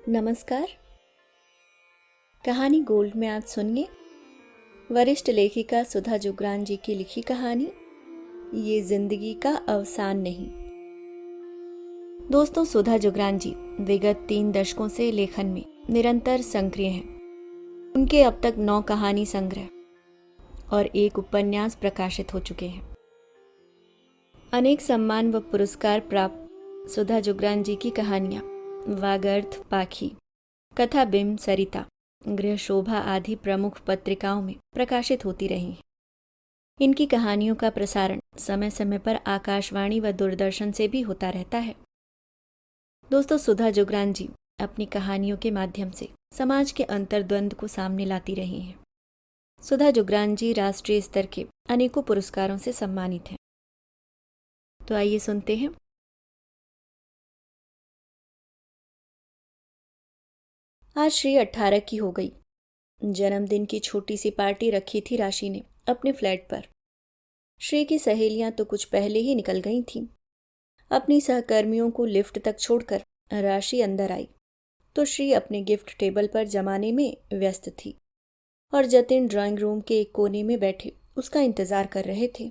नमस्कार। कहानी गोल्ड में आज सुनिए वरिष्ठ लेखिका सुधा जुगरान जी की लिखी कहानी ये जिंदगी का अवसान नहीं। दोस्तों, सुधा जुगरान जी विगत 3 दशकों से लेखन में निरंतर सक्रिय हैं। उनके अब तक 9 कहानी संग्रह और 1 उपन्यास प्रकाशित हो चुके हैं। अनेक सम्मान व पुरस्कार प्राप्त सुधा जुगरान जी की कहानियां वागर्थ, पाखी, कथा बिंब, सरिता, गृह शोभा आदि प्रमुख पत्रिकाओं में प्रकाशित होती रही हैं। इनकी कहानियों का प्रसारण समय समय पर आकाशवाणी व दूरदर्शन से भी होता रहता है। दोस्तों, सुधा जुगरान जी अपनी कहानियों के माध्यम से समाज के अंतर्द्वंद को सामने लाती रही हैं। सुधा जुगरान जी राष्ट्रीय स्तर के अनेकों पुरस्कारों से सम्मानित हैं। तो आइए सुनते हैं। आज श्री 18 की हो गई। जन्मदिन की छोटी सी पार्टी रखी थी राशि ने अपने फ्लैट पर। श्री की सहेलियां तो कुछ पहले ही निकल गई थीं। अपनी सहकर्मियों को लिफ्ट तक छोड़कर राशि अंदर आई तो श्री अपने गिफ्ट टेबल पर जमाने में व्यस्त थी और जतिन ड्राइंग रूम के एक कोने में बैठे उसका इंतजार कर रहे थे।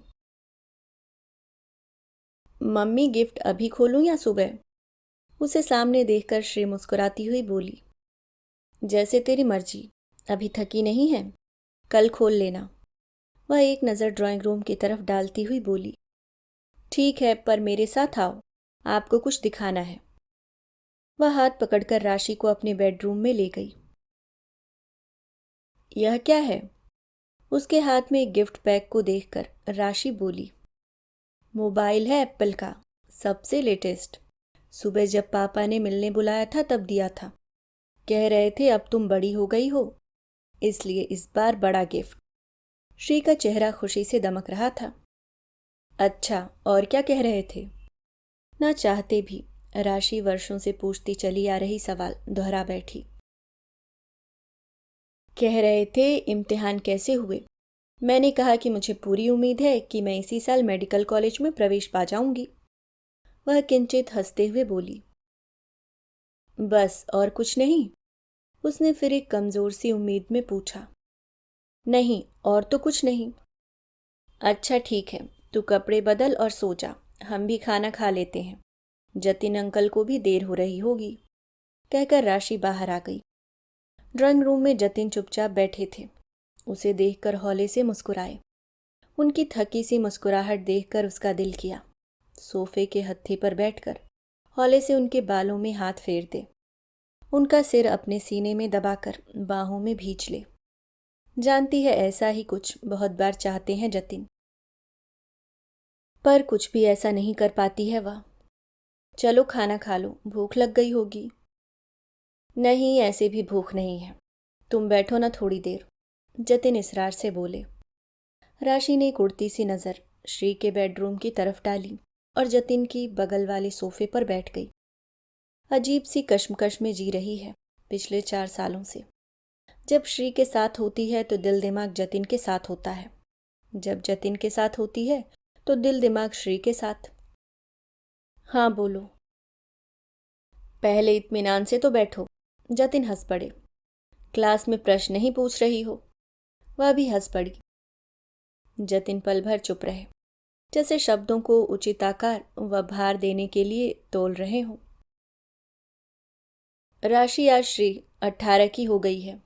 मम्मी, गिफ्ट अभी खोलूं या सुबह? उसे सामने देखकर श्री मुस्कुराती हुई बोली। जैसे तेरी मर्जी, अभी थकी नहीं है, कल खोल लेना। वह एक नज़र ड्राइंग रूम की तरफ डालती हुई बोली। ठीक है, पर मेरे साथ आओ, आपको कुछ दिखाना है। वह हाथ पकड़कर राशि को अपने बेडरूम में ले गई। यह क्या है? उसके हाथ में एक गिफ्ट पैक को देखकर राशि बोली। मोबाइल है एप्पल का, सबसे लेटेस्ट। सुबह जब पापा ने मिलने बुलाया था तब दिया था। कह रहे थे अब तुम बड़ी हो गई हो, इसलिए इस बार बड़ा गिफ्ट। श्री का चेहरा खुशी से दमक रहा था। अच्छा, और क्या कह रहे थे? ना चाहते भी राशि वर्षों से पूछती चली आ रही सवाल दोहरा बैठी। कह रहे थे इम्तिहान कैसे हुए। मैंने कहा कि मुझे पूरी उम्मीद है कि मैं इसी साल मेडिकल कॉलेज में प्रवेश पा जाऊंगी। वह किंचित हंसते हुए बोली। बस, और कुछ नहीं? उसने फिर एक कमजोर सी उम्मीद में पूछा। नहीं, और तो कुछ नहीं। अच्छा ठीक है, तू कपड़े बदल और सो जा, हम भी खाना खा लेते हैं। जतिन अंकल को भी देर हो रही होगी, कहकर राशि बाहर आ गई। ड्राइंग रूम में जतिन चुपचाप बैठे थे। उसे देखकर हौले से मुस्कुराए। उनकी थकी सी मुस्कुराहट देखकर उसका दिल किया सोफे के हत्थे पर बैठकर हौले से उनके बालों में हाथ फेर दे, उनका सिर अपने सीने में दबाकर बाहों में भींच ले। जानती है ऐसा ही कुछ बहुत बार चाहते हैं जतिन, पर कुछ भी ऐसा नहीं कर पाती है वह। चलो खाना खा लो, भूख लग गई होगी। नहीं, ऐसे भी भूख नहीं है, तुम बैठो ना थोड़ी देर, जतिन इसरार से बोले। राशि ने एक उड़ती सी नज़र श्री के बेडरूम की तरफ डाली और जतिन की बगल वाले सोफे पर बैठ गई। अजीब सी कश्मकश में जी रही है पिछले 4 सालों से। जब श्री के साथ होती है तो दिल दिमाग जतिन के साथ होता है, जब जतिन के साथ होती है तो दिल दिमाग श्री के साथ। हाँ बोलो। पहले इत्मीनान से तो बैठो। जतिन हंस पड़े। क्लास में प्रश्न नहीं पूछ रही हो? वह भी हंस पड़ी। जतिन पल भर चुप रहे, जैसे शब्दों को उचित आकार व भार देने के लिए तोल रहे हों। राशि आज श्री 18 की हो गई है।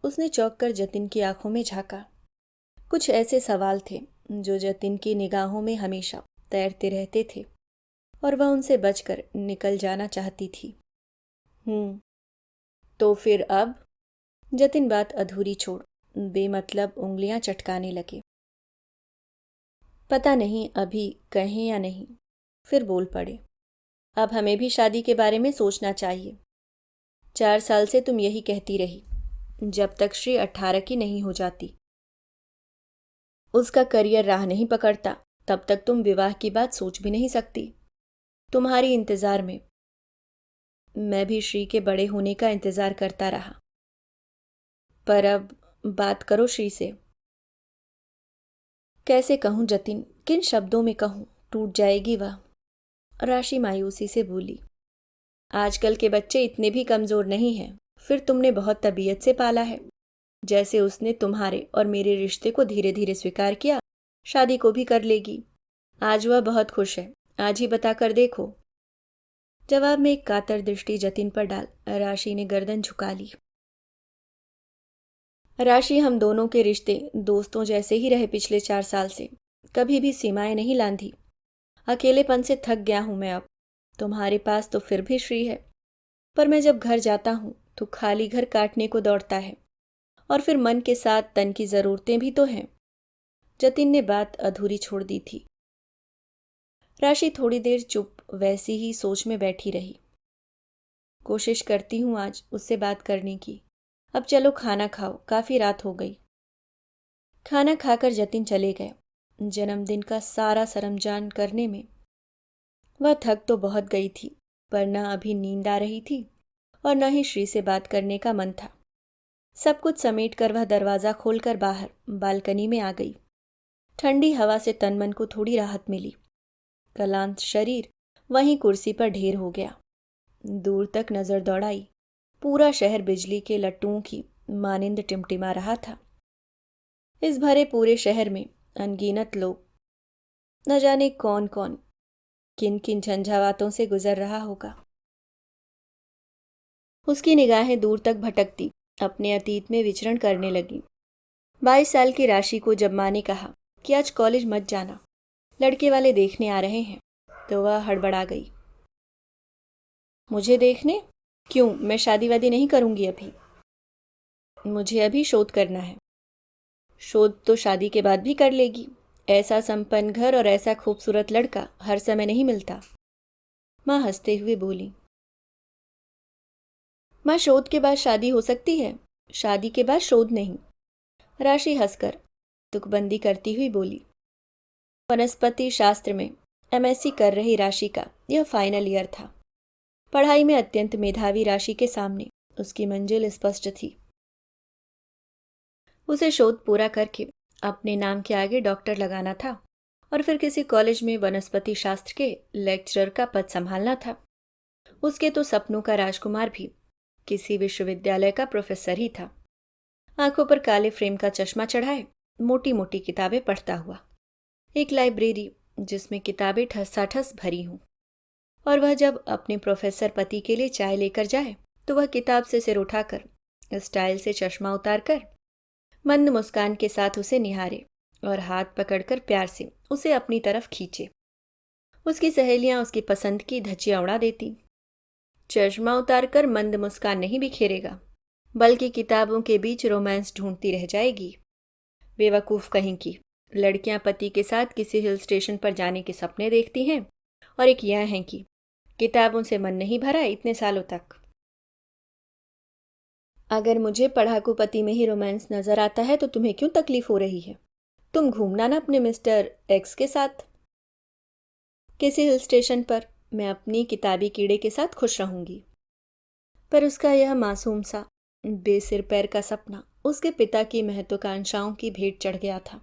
उसने चौंक कर जतिन की आंखों में झांका। कुछ ऐसे सवाल थे जो जतिन की निगाहों में हमेशा तैरते रहते थे और वह उनसे बचकर निकल जाना चाहती थी। तो फिर अब? जतिन बात अधूरी छोड़ बेमतलब उंगलियां चटकाने लगे। पता नहीं अभी कहें या नहीं। फिर बोल पड़े। अब हमें भी शादी के बारे में सोचना चाहिए। 4 साल से तुम यही कहती रही, जब तक श्री 18 की नहीं हो जाती। उसका करियर राह नहीं पकड़ता तब तक तुम विवाह की बात सोच भी नहीं सकती। तुम्हारी इंतजार में मैं भी श्री के बड़े होने का इंतजार करता रहा। पर अब बात करो श्री से। कैसे कहूं जतिन, किन शब्दों में कहूं? टूट जाएगी वह। राशि मायूसी से बोली। आजकल के बच्चे इतने भी कमज़ोर नहीं हैं। फिर तुमने बहुत तबीयत से पाला है। जैसे उसने तुम्हारे और मेरे रिश्ते को धीरे धीरे स्वीकार किया, शादी को भी कर लेगी। आज वह बहुत खुश है। आज ही बता कर देखो। जवाब में एक कातर दृष्टि जतिन पर डाल राशि ने गर्दन झुका ली। राशि, हम दोनों के रिश्ते दोस्तों जैसे ही रहे पिछले 4 साल से। कभी भी सीमाएं नहीं लांधी। अकेलेपन से थक गया हूं मैं अब। तुम्हारे पास तो फिर भी श्री है, पर मैं जब घर जाता हूं तो खाली घर काटने को दौड़ता है। और फिर मन के साथ तन की जरूरतें भी तो हैं। जतिन ने बात अधूरी छोड़ दी थी। राशि थोड़ी देर चुप वैसी ही सोच में बैठी रही। कोशिश करती हूं आज उससे बात करने की। अब चलो खाना खाओ, काफी रात हो गई। खाना खाकर जतिन चले गए। जन्मदिन का सारा सरंजाम करने में वह थक तो बहुत गई थी, पर न अभी नींद आ रही थी और न ही श्री से बात करने का मन था। सब कुछ समेट कर वह दरवाज़ा खोलकर बाहर बालकनी में आ गई। ठंडी हवा से तन मन को थोड़ी राहत मिली। क्लांत शरीर वहीं कुर्सी पर ढेर हो गया। दूर तक नजर दौड़ाई। पूरा शहर बिजली के लट्टुओं की मानिंद टिमटिमा रहा था। इस भरे पूरे शहर में अनगिनत लोग, न जाने कौन कौन किन किन झंझावातों से गुजर रहा होगा। उसकी निगाहें दूर तक भटकती अपने अतीत में विचरण करने लगी। 22 साल की राशि को जब माँ ने कहा कि आज कॉलेज मत जाना, लड़के वाले देखने आ रहे हैं, तो वह हड़बड़ा गई। मुझे देखने? क्यों, मैं शादी वादी नहीं करूंगी अभी। मुझे अभी शोध करना है। शोध तो शादी के बाद भी कर लेगी। ऐसा संपन्न घर और ऐसा खूबसूरत लड़का हर समय नहीं मिलता। माँ हंसते हुए बोली। माँ, शोध के बाद शादी हो सकती है, शादी के बाद शोध नहीं। राशि हंसकर तुकबंदी करती हुई बोली। वनस्पति शास्त्र में एमएससी कर रही राशि का यह फाइनल ईयर था। पढ़ाई में अत्यंत मेधावी राशि के सामने उसकी मंजिल स्पष्ट थी। उसे शोध पूरा करके अपने नाम के आगे डॉक्टर लगाना था और फिर किसी कॉलेज में वनस्पति शास्त्र के लेक्चरर का पद संभालना था। उसके तो सपनों का राजकुमार भी किसी विश्वविद्यालय का प्रोफेसर ही था। आंखों पर काले फ्रेम का चश्मा चढ़ाए मोटी मोटी किताबें पढ़ता हुआ। एक लाइब्रेरी जिसमें किताबें ठसाठस भरी हों। और वह जब अपने प्रोफेसर पति के लिए चाय लेकर जाए तो वह किताब से सिर उठाकर स्टाइल से चश्मा उतारकर मंद मुस्कान के साथ उसे निहारे और हाथ पकड़कर प्यार से उसे अपनी तरफ खींचे। उसकी सहेलियां उसकी पसंद की धज्जियां उड़ा देती। चश्मा उतारकर मंद मुस्कान नहीं बिखेरेगा, बल्कि किताबों के बीच रोमांस ढूंढती रह जाएगी। बेवकूफ कहीं की। लड़कियां पति के साथ किसी हिल स्टेशन पर जाने के सपने देखती हैं, और एक यह है कि किताबों से मन नहीं भरा इतने सालों तक। अगर मुझे पढ़ाकू पति में ही रोमांस नजर आता है तो तुम्हें क्यों तकलीफ हो रही है? तुम घूमना ना अपने मिस्टर एक्स के साथ। किसी हिल स्टेशन पर मैं अपनी किताबी कीड़े के साथ खुश रहूंगी। पर उसका यह मासूम सा बेसिर पैर का सपना उसके पिता की महत्वाकांक्षाओं की भेंट चढ़ गया था।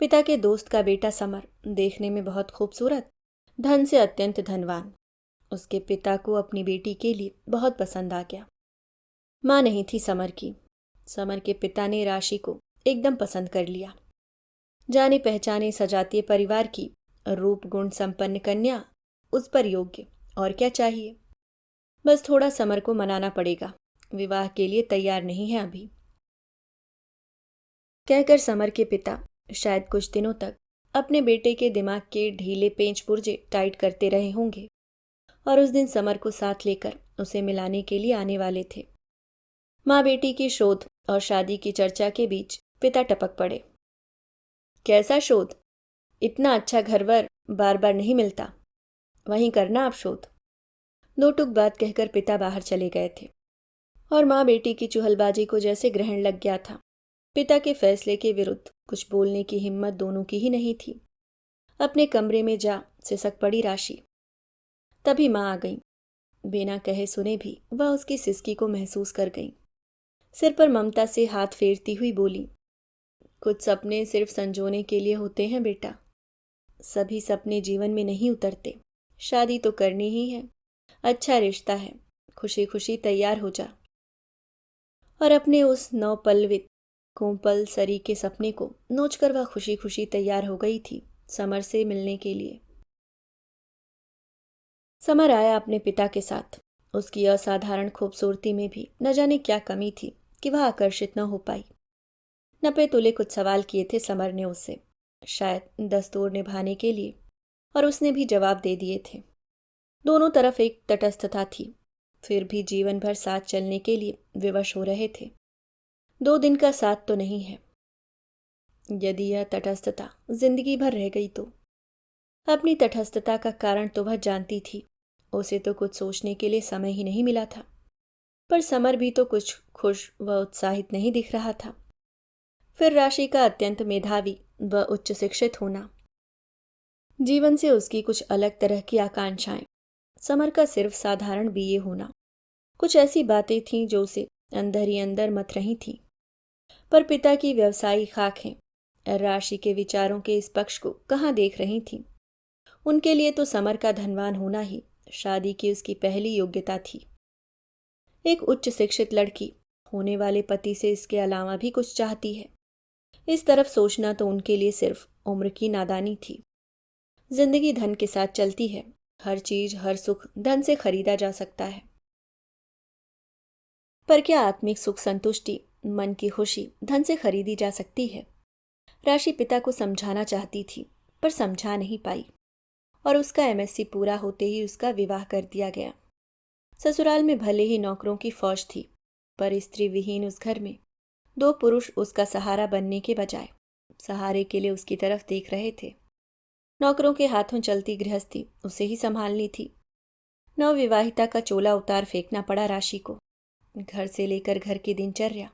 पिता के दोस्त का बेटा समर देखने में बहुत खूबसूरत, धन से अत्यंत धनवान, उसके पिता को अपनी बेटी के लिए बहुत पसंद आ गया। माँ नहीं थी समर की। समर के पिता ने राशि को एकदम पसंद कर लिया। जाने पहचाने सजातीय परिवार की रूप गुण संपन्न कन्या उस पर योग्य, और क्या चाहिए। बस थोड़ा समर को मनाना पड़ेगा, विवाह के लिए तैयार नहीं है अभी। कहकर समर के पिता शायद कुछ दिनों तक अपने बेटे के दिमाग के ढीले पेंच पुर्जे टाइट करते रहे होंगे, और उस दिन समर को साथ लेकर उसे मिलाने के लिए आने वाले थे। माँ बेटी की शोध और शादी की चर्चा के बीच पिता टपक पड़े। कैसा शोध? इतना अच्छा घरवर बार बार नहीं मिलता, वहीं करना आप शोध। दो टुक बात कहकर पिता बाहर चले गए थे, और माँ बेटी की चुहलबाजी को जैसे ग्रहण लग गया था। पिता के फैसले के विरुद्ध कुछ बोलने की हिम्मत दोनों की ही नहीं थी। अपने कमरे में जा सिसक पड़ी राशि। तभी माँ आ गई। बिना कहे सुने भी वह उसकी सिसकी को महसूस कर गई। सिर पर ममता से हाथ फेरती हुई बोली, कुछ सपने सिर्फ संजोने के लिए होते हैं बेटा। सभी सपने जीवन में नहीं उतरते। शादी तो करनी ही है। अच्छा रिश्ता है, खुशी खुशी तैयार हो जा। और अपने उस नवपल्लवित कोमल सरी के सपने को नोचकर वह खुशी खुशी तैयार हो गई थी समर से मिलने के लिए। समर आया अपने पिता के साथ। उसकी असाधारण खूबसूरती में भी न जाने क्या कमी थी कि वह आकर्षित न हो पाई। नपे तुले कुछ सवाल किए थे समर ने उससे, शायद दस्तूर निभाने के लिए, और उसने भी जवाब दे दिए थे। दोनों तरफ एक तटस्थता थी, फिर भी जीवन भर साथ चलने के लिए विवश हो रहे थे। 2 दिन का साथ तो नहीं है। यदि यह तटस्थता जिंदगी भर रह गई तो। अपनी तटस्थता का कारण तो वह जानती थी, उसे तो कुछ सोचने के लिए समय ही नहीं मिला था। पर समर भी तो कुछ खुश व उत्साहित नहीं दिख रहा था। फिर राशि का अत्यंत मेधावी व उच्च शिक्षित होना, जीवन से उसकी कुछ अलग तरह की आकांक्षाएं, समर का सिर्फ साधारण बीए होना, कुछ ऐसी बातें थीं जो उसे अंदर ही अंदर मत रही थीं। पर पिता की व्यवसायिक आंखें राशि के विचारों के इस पक्ष को कहाँ देख रही थीं। उनके लिए तो समर का धनवान होना ही शादी की उसकी पहली योग्यता थी। एक उच्च शिक्षित लड़की होने वाले पति से इसके अलावा भी कुछ चाहती है, इस तरफ सोचना तो उनके लिए सिर्फ उम्र की नादानी थी। जिंदगी धन के साथ चलती है, हर चीज हर सुख धन से खरीदा जा सकता है। पर क्या आत्मिक सुख संतुष्टि, मन की खुशी धन से खरीदी जा सकती है? राशि पिता को समझाना चाहती थी, पर समझा नहीं पाई, और उसका एमएससी पूरा होते ही उसका विवाह कर दिया गया। ससुराल में भले ही नौकरों की फौज थी, पर स्त्री विहीन उस घर में 2 पुरुष उसका सहारा बनने के बजाय सहारे के लिए उसकी तरफ देख रहे थे। नौकरों के हाथों चलती गृहस्थी उसे ही संभालनी थी। नवविवाहिता का चोला उतार फेंकना पड़ा राशि को। घर से लेकर घर की दिनचर्या,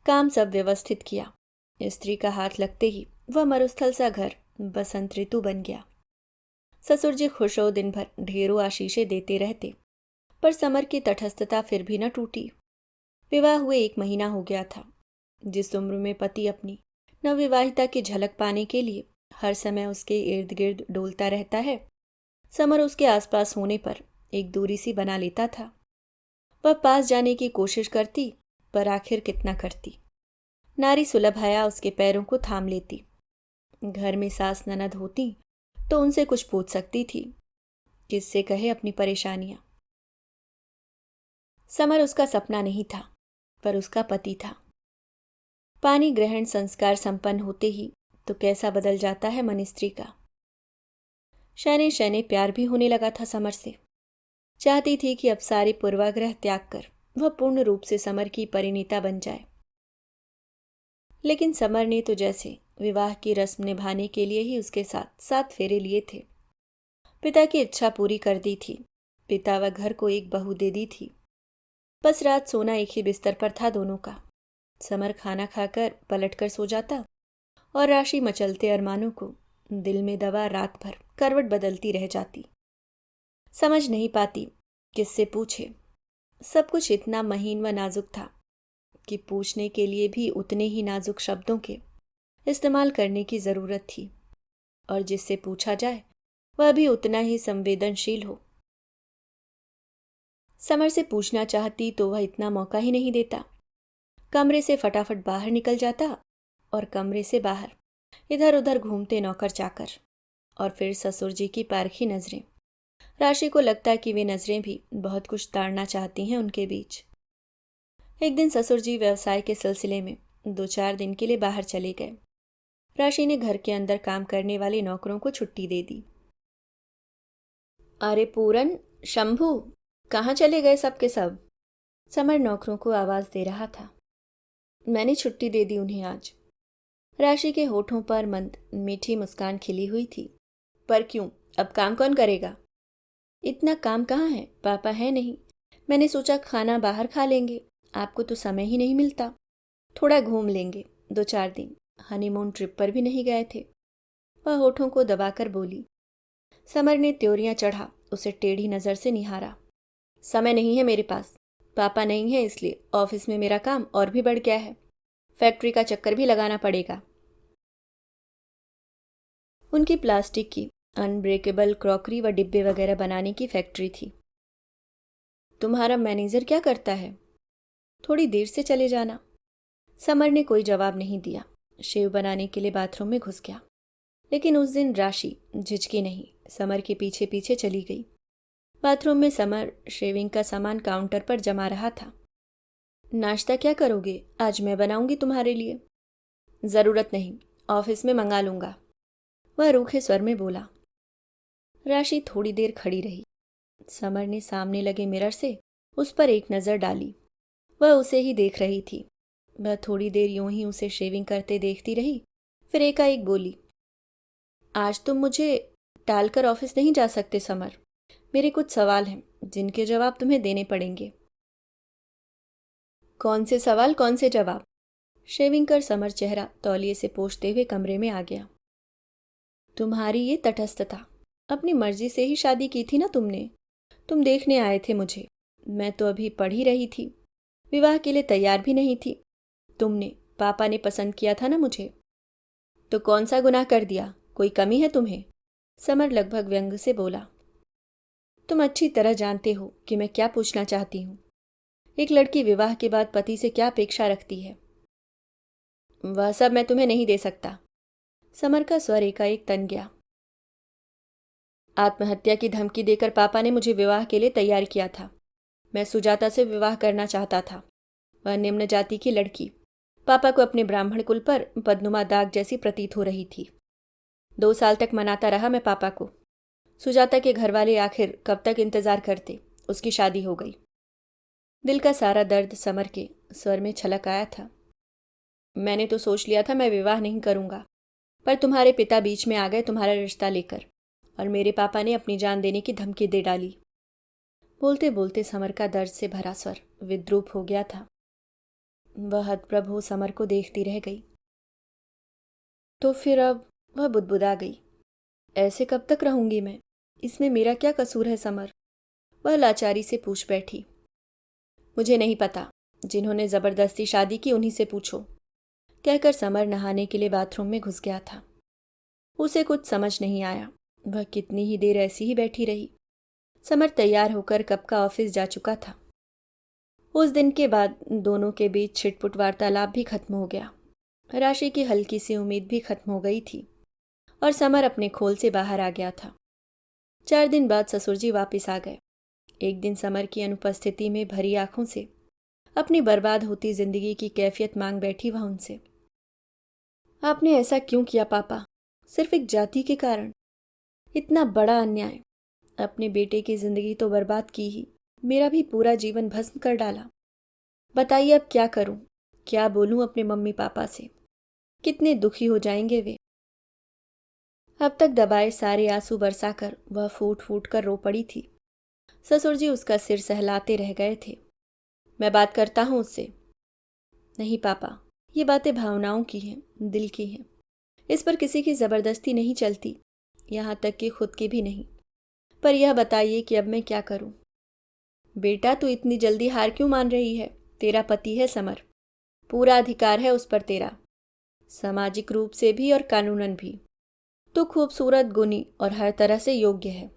काम सब व्यवस्थित किया। स्त्री का हाथ लगते ही वह मरुस्थल सा घर बसंत ऋतु बन गया। ससुर जी खुश हो दिन भर ढेरों आशीषें देते रहते, पर समर की तटस्थता फिर भी न टूटी। विवाह हुए 1 महीना हो गया था। जिस उम्र में पति अपनी नवविवाहिता की झलक पाने के लिए हर समय उसके इर्द गिर्द डोलता रहता है, समर उसके आसपास होने पर एक दूरी सी बना लेता था। वह पास जाने की कोशिश करती, पर आखिर कितना करती। नारी सुलभ हया उसके पैरों को थाम लेती। घर में सास ननद होती तो उनसे कुछ पूछ सकती थी, किससे कहे अपनी परेशानियां। समर उसका सपना नहीं था, पर उसका पति था। पानी ग्रहण संस्कार संपन्न होते ही तो कैसा बदल जाता है मन स्त्री का। शैने शैने प्यार भी होने लगा था समर से। चाहती थी कि अब सारी पूर्वाग्रह त्याग कर वह पूर्ण रूप से समर की परिणीता बन जाए। लेकिन समर ने तो जैसे विवाह की रस्म निभाने के लिए ही उसके साथ 7 फेरे लिए थे। पिता की इच्छा पूरी कर दी थी। पिता व घर को एक बहू दे दी थी। बस रात सोना एक ही बिस्तर पर था दोनों का। समर खाना खाकर पलटकर सो जाता, और राशि मचलते अरमानों को दिल में दबा रात भर करवट बदलती रह जाती। समझ नहीं पाती किससे पूछे। सब कुछ इतना महीन व नाजुक था कि पूछने के लिए भी उतने ही नाजुक शब्दों के इस्तेमाल करने की जरूरत थी, और जिससे पूछा जाए वह भी उतना ही संवेदनशील हो। समर से पूछना चाहती तो वह इतना मौका ही नहीं देता। कमरे से फटाफट बाहर निकल जाता, और कमरे से बाहर इधर उधर घूमते नौकर चाकर, और फिर ससुर जी की पारखी नजरें। राशि को लगता कि वे नजरें भी बहुत कुछ ताड़ना चाहती हैं उनके बीच। एक दिन ससुर जी व्यवसाय के सिलसिले में 2-4 दिन के लिए बाहर चले गए। राशि ने घर के अंदर काम करने वाले नौकरों को छुट्टी दे दी। अरे पूरन, शंभू, कहाँ चले गए सब के सब? समर नौकरों को आवाज दे रहा था। मैंने छुट्टी दे दी उन्हें आज। राशि के होठों पर मंद मीठी मुस्कान खिली हुई थी। पर क्यों, अब काम कौन करेगा? इतना काम कहाँ है, पापा है नहीं। मैंने सोचा खाना बाहर खा लेंगे, आपको तो समय ही नहीं मिलता। थोड़ा घूम लेंगे, 2-4 दिन। हनीमून ट्रिप पर भी नहीं गए थे। वह होठों को दबाकर बोली। समर ने त्योरियां चढ़ा उसे टेढ़ी नजर से निहारा। समय नहीं है मेरे पास। पापा नहीं है इसलिए ऑफिस में मेरा काम और भी बढ़ गया है। फैक्ट्री का चक्कर भी लगाना पड़ेगा। उनकी प्लास्टिक की अनब्रेकेबल क्रॉकरी व डिब्बे वगैरह बनाने की फैक्ट्री थी। तुम्हारा मैनेजर क्या करता है? थोड़ी देर से चले जाना। समर ने कोई जवाब नहीं दिया। शेव बनाने के लिए बाथरूम में घुस गया। लेकिन उस दिन राशि झिझकी नहीं, समर के पीछे पीछे चली गई। बाथरूम में समर शेविंग का सामान काउंटर पर जमा रहा था। नाश्ता क्या करोगे? आज मैं बनाऊंगी तुम्हारे लिए। ज़रूरत नहीं, ऑफिस में मंगा लूंगा, वह रूखे स्वर में बोला। राशि थोड़ी देर खड़ी रही। समर ने सामने लगे मिरर से उस पर एक नज़र डाली। वह उसे ही देख रही थी। वह थोड़ी देर यूं ही उसे शेविंग करते देखती रही, फिर एकाएक बोली, आज तुम मुझे टालकर ऑफिस नहीं जा सकते समर। मेरे कुछ सवाल हैं जिनके जवाब तुम्हें देने पड़ेंगे। कौन से सवाल, कौन से जवाब? शेविंग कर समर चेहरा तौलिए से पोंछते हुए कमरे में आ गया। तुम्हारी ये तटस्थता, अपनी मर्जी से ही शादी की थी ना तुमने। तुम देखने आए थे मुझे, मैं तो अभी पढ़ ही रही थी, विवाह के लिए तैयार भी नहीं थी। तुमने, पापा ने पसंद किया था ना मुझे। तो कौन सा गुनाह कर दिया? कोई कमी है तुम्हें? समर लगभग व्यंग से बोला। तुम अच्छी तरह जानते हो कि मैं क्या पूछना चाहती हूँ। एक लड़की विवाह के बाद पति से क्या अपेक्षा रखती है? वह सब मैं तुम्हें नहीं दे सकता। समर का स्वर एकाएक तन गया। आत्महत्या की धमकी देकर पापा ने मुझे विवाह के लिए तैयार किया था। मैं सुजाता से विवाह करना चाहता था। वह निम्न जाति की लड़की पापा को अपने ब्राह्मण कुल पर बदनुमा दाग जैसी प्रतीत हो रही थी। 2 साल तक मनाता रहा मैं पापा को। सुजाता के घरवाले आखिर कब तक इंतजार करते, उसकी शादी हो गई। दिल का सारा दर्द समर के स्वर में छलक आया था। मैंने तो सोच लिया था मैं विवाह नहीं करूंगा, पर तुम्हारे पिता बीच में आ गए तुम्हारा रिश्ता लेकर, और मेरे पापा ने अपनी जान देने की धमकी दे डाली। बोलते बोलते समर का दर्द से भरा स्वर विद्रूप हो गया था। वह हतप्रभ हो समर को देखती रह गई। तो फिर अब? वह बुदबुदा गई। ऐसे कब तक रहूंगी मैं? इसमें मेरा क्या कसूर है समर? वह लाचारी से पूछ बैठी। मुझे नहीं पता, जिन्होंने जबरदस्ती शादी की उन्हीं से पूछो, कहकर समर नहाने के लिए बाथरूम में घुस गया था। उसे कुछ समझ नहीं आया। वह कितनी ही देर ऐसी ही बैठी रही। समर तैयार होकर कब का ऑफिस जा चुका था। उस दिन के बाद दोनों के बीच छिटपुट वार्तालाप भी खत्म हो गया। राशि की हल्की सी उम्मीद भी खत्म हो गई थी और समर अपने खोल से बाहर आ गया था। 4 दिन बाद ससुर जी वापिस आ गए। एक दिन समर की अनुपस्थिति में भरी आंखों से अपनी बर्बाद होती जिंदगी की कैफियत मांग बैठी वह उनसे। आपने ऐसा क्यों किया पापा? सिर्फ एक जाति के कारण? इतना बड़ा अन्याय। अपने बेटे की जिंदगी तो बर्बाद की ही, मेरा भी पूरा जीवन भस्म कर डाला। बताइए अब क्या करूं, क्या बोलूं अपने मम्मी पापा से? कितने दुखी हो जाएंगे वे। अब तक दबाए सारे आंसू बरसाकर वह फूट फूट कर रो पड़ी थी। ससुर जी उसका सिर सहलाते रह गए थे। मैं बात करता हूं उससे। नहीं पापा, ये बातें भावनाओं की हैं, दिल की हैं। इस पर किसी की जबरदस्ती नहीं चलती, यहाँ तक कि खुद की भी नहीं। पर यह बताइए कि अब मैं क्या करूं? बेटा, तू इतनी जल्दी हार क्यों मान रही है? तेरा पति है समर, पूरा अधिकार है उस पर तेरा, सामाजिक रूप से भी और कानूनन भी। तू खूबसूरत, गुणी और हर तरह से योग्य है।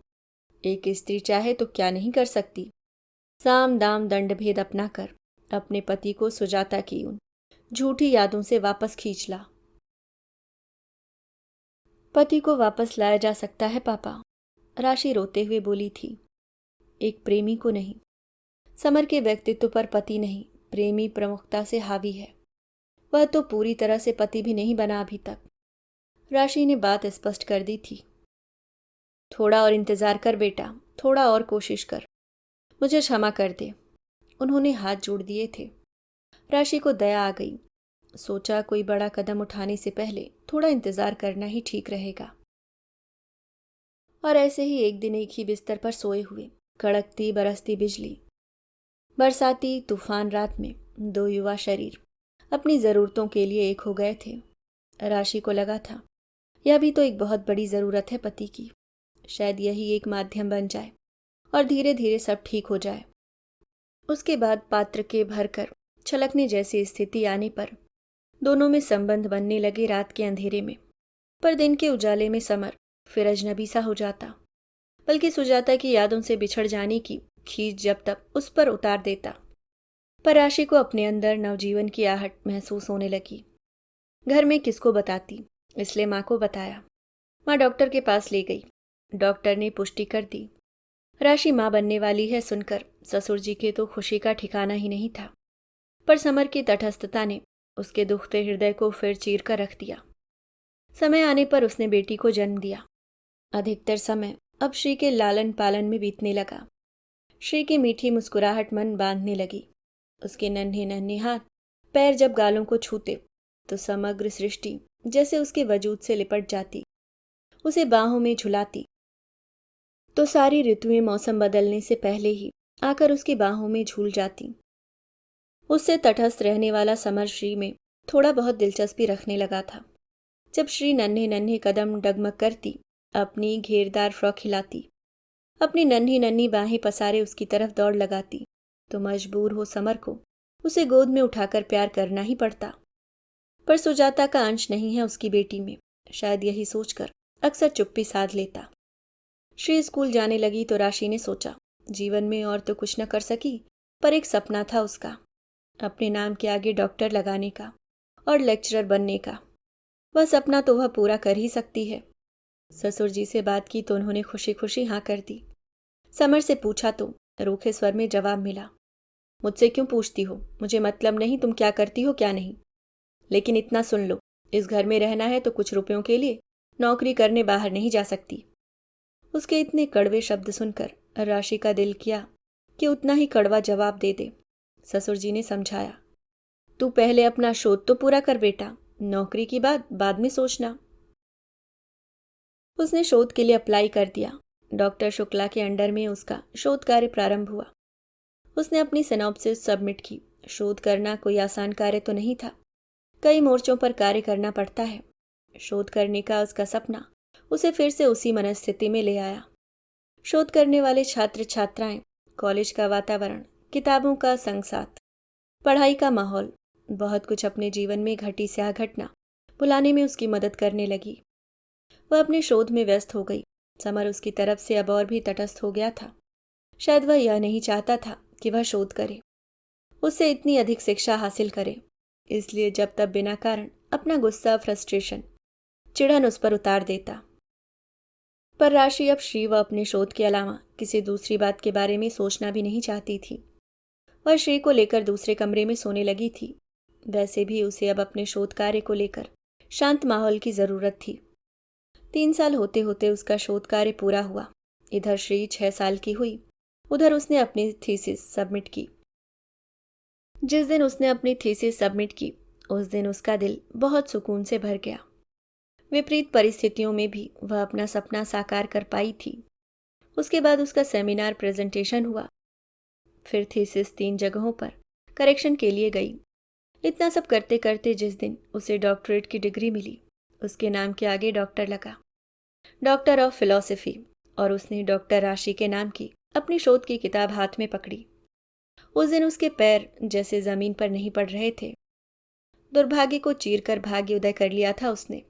एक स्त्री चाहे तो क्या नहीं कर सकती। साम दाम दंड भेद अपना कर अपने पति को सुजाता की उन झूठी यादों से वापस खींच ला। पति को वापस लाया जा सकता है पापा, राशि रोते हुए बोली थी। एक प्रेमी को नहीं। समर के व्यक्तित्व पर पति नहीं, प्रेमी प्रमुखता से हावी है। वह तो पूरी तरह से पति भी नहीं बना अभी तक। राशि ने बात स्पष्ट कर दी थी। थोड़ा और इंतजार कर बेटा, थोड़ा और कोशिश कर, मुझे क्षमा कर दे। उन्होंने हाथ जोड़ दिए थे। राशि को दया आ गई। सोचा कोई बड़ा कदम उठाने से पहले थोड़ा इंतजार करना ही ठीक रहेगा। और ऐसे ही एक दिन एक ही बिस्तर पर सोए हुए, कड़कती बरसती बिजली, बरसाती तूफान रात में 2 युवा शरीर अपनी ज़रूरतों के लिए एक हो गए थे। राशि को लगा था यह भी तो एक बहुत बड़ी ज़रूरत है पति की। शायद यही एक माध्यम बन जाए और धीरे धीरे सब ठीक हो जाए। उसके बाद पात्र के भरकर छलकने जैसी स्थिति आने पर दोनों में संबंध बनने लगे रात के अंधेरे में। पर दिन के उजाले में समर फिर अजनबी सा हो जाता, बल्कि सुजाता की यादों से बिछड़ जाने की खींच जब तब उस पर उतार देता। पर राशि को अपने अंदर नवजीवन की आहट महसूस होने लगी। घर में किसको बताती, इसलिए माँ को बताया। माँ डॉक्टर के पास ले गई। डॉक्टर ने पुष्टि कर दी, राशि माँ बनने वाली है। सुनकर ससुर जी के तो खुशी का ठिकाना ही नहीं था, पर समर की तटस्थता ने उसके दुखते हृदय को फिर चीर कर रख दिया। समय आने पर उसने बेटी को जन्म दिया। अधिकतर समय अब श्री के लालन पालन में बीतने लगा। श्री की मीठी मुस्कुराहट मन बांधने लगी। उसके नन्हे नन्हे हाथ पैर जब गालों को छूते तो समग्र सृष्टि जैसे उसके वजूद से लिपट जाती, उसे बाहों में झुलाती तो सारी ऋतुएं मौसम बदलने से पहले ही आकर उसकी बाहों में झूल जाती। उससे तटस्थ रहने वाला समर श्री में थोड़ा बहुत दिलचस्पी रखने लगा था। जब श्री नन्हे नन्हे कदम डगमग करती, अपनी घेरदार फ्रॉक हिलाती, अपनी नन्ही नन्ही बाहें पसारे उसकी तरफ दौड़ लगाती, तो मजबूर हो समर को उसे गोद में उठाकर प्यार करना ही पड़ता। पर सुजाता का अंश नहीं है उसकी बेटी में, शायद यही सोचकर अक्सर चुप्पी साध लेता। श्री स्कूल जाने लगी तो राशि ने सोचा, जीवन में और तो कुछ न कर सकी, पर एक सपना था उसका, अपने नाम के आगे डॉक्टर लगाने का और लेक्चरर बनने का। वह सपना तो वह पूरा कर ही सकती है। ससुर जी से बात की तो उन्होंने खुशी खुशी हाँ कर दी। समर से पूछा तो रूखे स्वर में जवाब मिला, मुझसे क्यों पूछती हो, मुझे मतलब नहीं तुम क्या करती हो क्या नहीं, लेकिन इतना सुन लो, इस घर में रहना है तो कुछ रुपयों के लिए नौकरी करने बाहर नहीं जा सकती। उसके इतने कड़वे शब्द सुनकर राशि का दिल किया कि उतना ही कड़वा जवाब दे दे। ससुर जी ने समझाया, तू पहले अपना शोध तो पूरा कर बेटा, नौकरी की बात बाद में सोचना। उसने शोध के लिए अप्लाई कर दिया। डॉक्टर शुक्ला के अंडर में उसका शोध कार्य प्रारंभ हुआ। उसने अपनी सिनॉप्सिस सबमिट की। शोध करना कोई आसान कार्य तो नहीं था, कई मोर्चों पर कार्य करना पड़ता है। शोध करने का उसका सपना उसे फिर से उसी मनस्थिति में ले आया। शोध करने वाले छात्र छात्राएं, कॉलेज का वातावरण, किताबों का संगसाथ, पढ़ाई का माहौल, बहुत कुछ अपने जीवन में घटी स्याह घटना बुलाने में उसकी मदद करने लगी। वह अपने शोध में व्यस्त हो गई। समर उसकी तरफ से अब और भी तटस्थ हो गया था। शायद वह यह नहीं चाहता था कि वह शोध करे, उससे इतनी अधिक शिक्षा हासिल करे, इसलिए जब तब बिना कारण अपना गुस्सा, फ्रस्ट्रेशन, चिढ़न उस पर उतार देता। पर राशि अब श्री व अपने शोध के अलावा किसी दूसरी बात के बारे में सोचना भी नहीं चाहती थी। वह श्री को लेकर दूसरे कमरे में सोने लगी थी। वैसे भी उसे अब अपने शोध कार्य को लेकर शांत माहौल की जरूरत थी। 3 साल होते होते उसका शोध कार्य पूरा हुआ। इधर श्री 6 साल की हुई, उधर उसने अपनी थीसिस सबमिट की। जिस दिन उसने अपनी थीसिस सबमिट की, उस दिन उसका दिल बहुत सुकून से भर गया। विपरीत परिस्थितियों में भी वह अपना सपना साकार कर पाई थी। उसके बाद उसका सेमिनार प्रेजेंटेशन हुआ। फिर थीसिस 3 जगहों पर करेक्शन के लिए गई। इतना सब करते करते जिस दिन उसे डॉक्टरेट की डिग्री मिली, उसके नाम के आगे डॉक्टर लगा, डॉक्टर ऑफ फिलॉसफी, और उसने डॉक्टर राशि के नाम की अपनी शोध की किताब हाथ में पकड़ी। उस दिन उसके पैर जैसे जमीन पर नहीं पड़ रहे थे। दुर्भाग्य को चीर कर भाग्योदय कर लिया था उसने।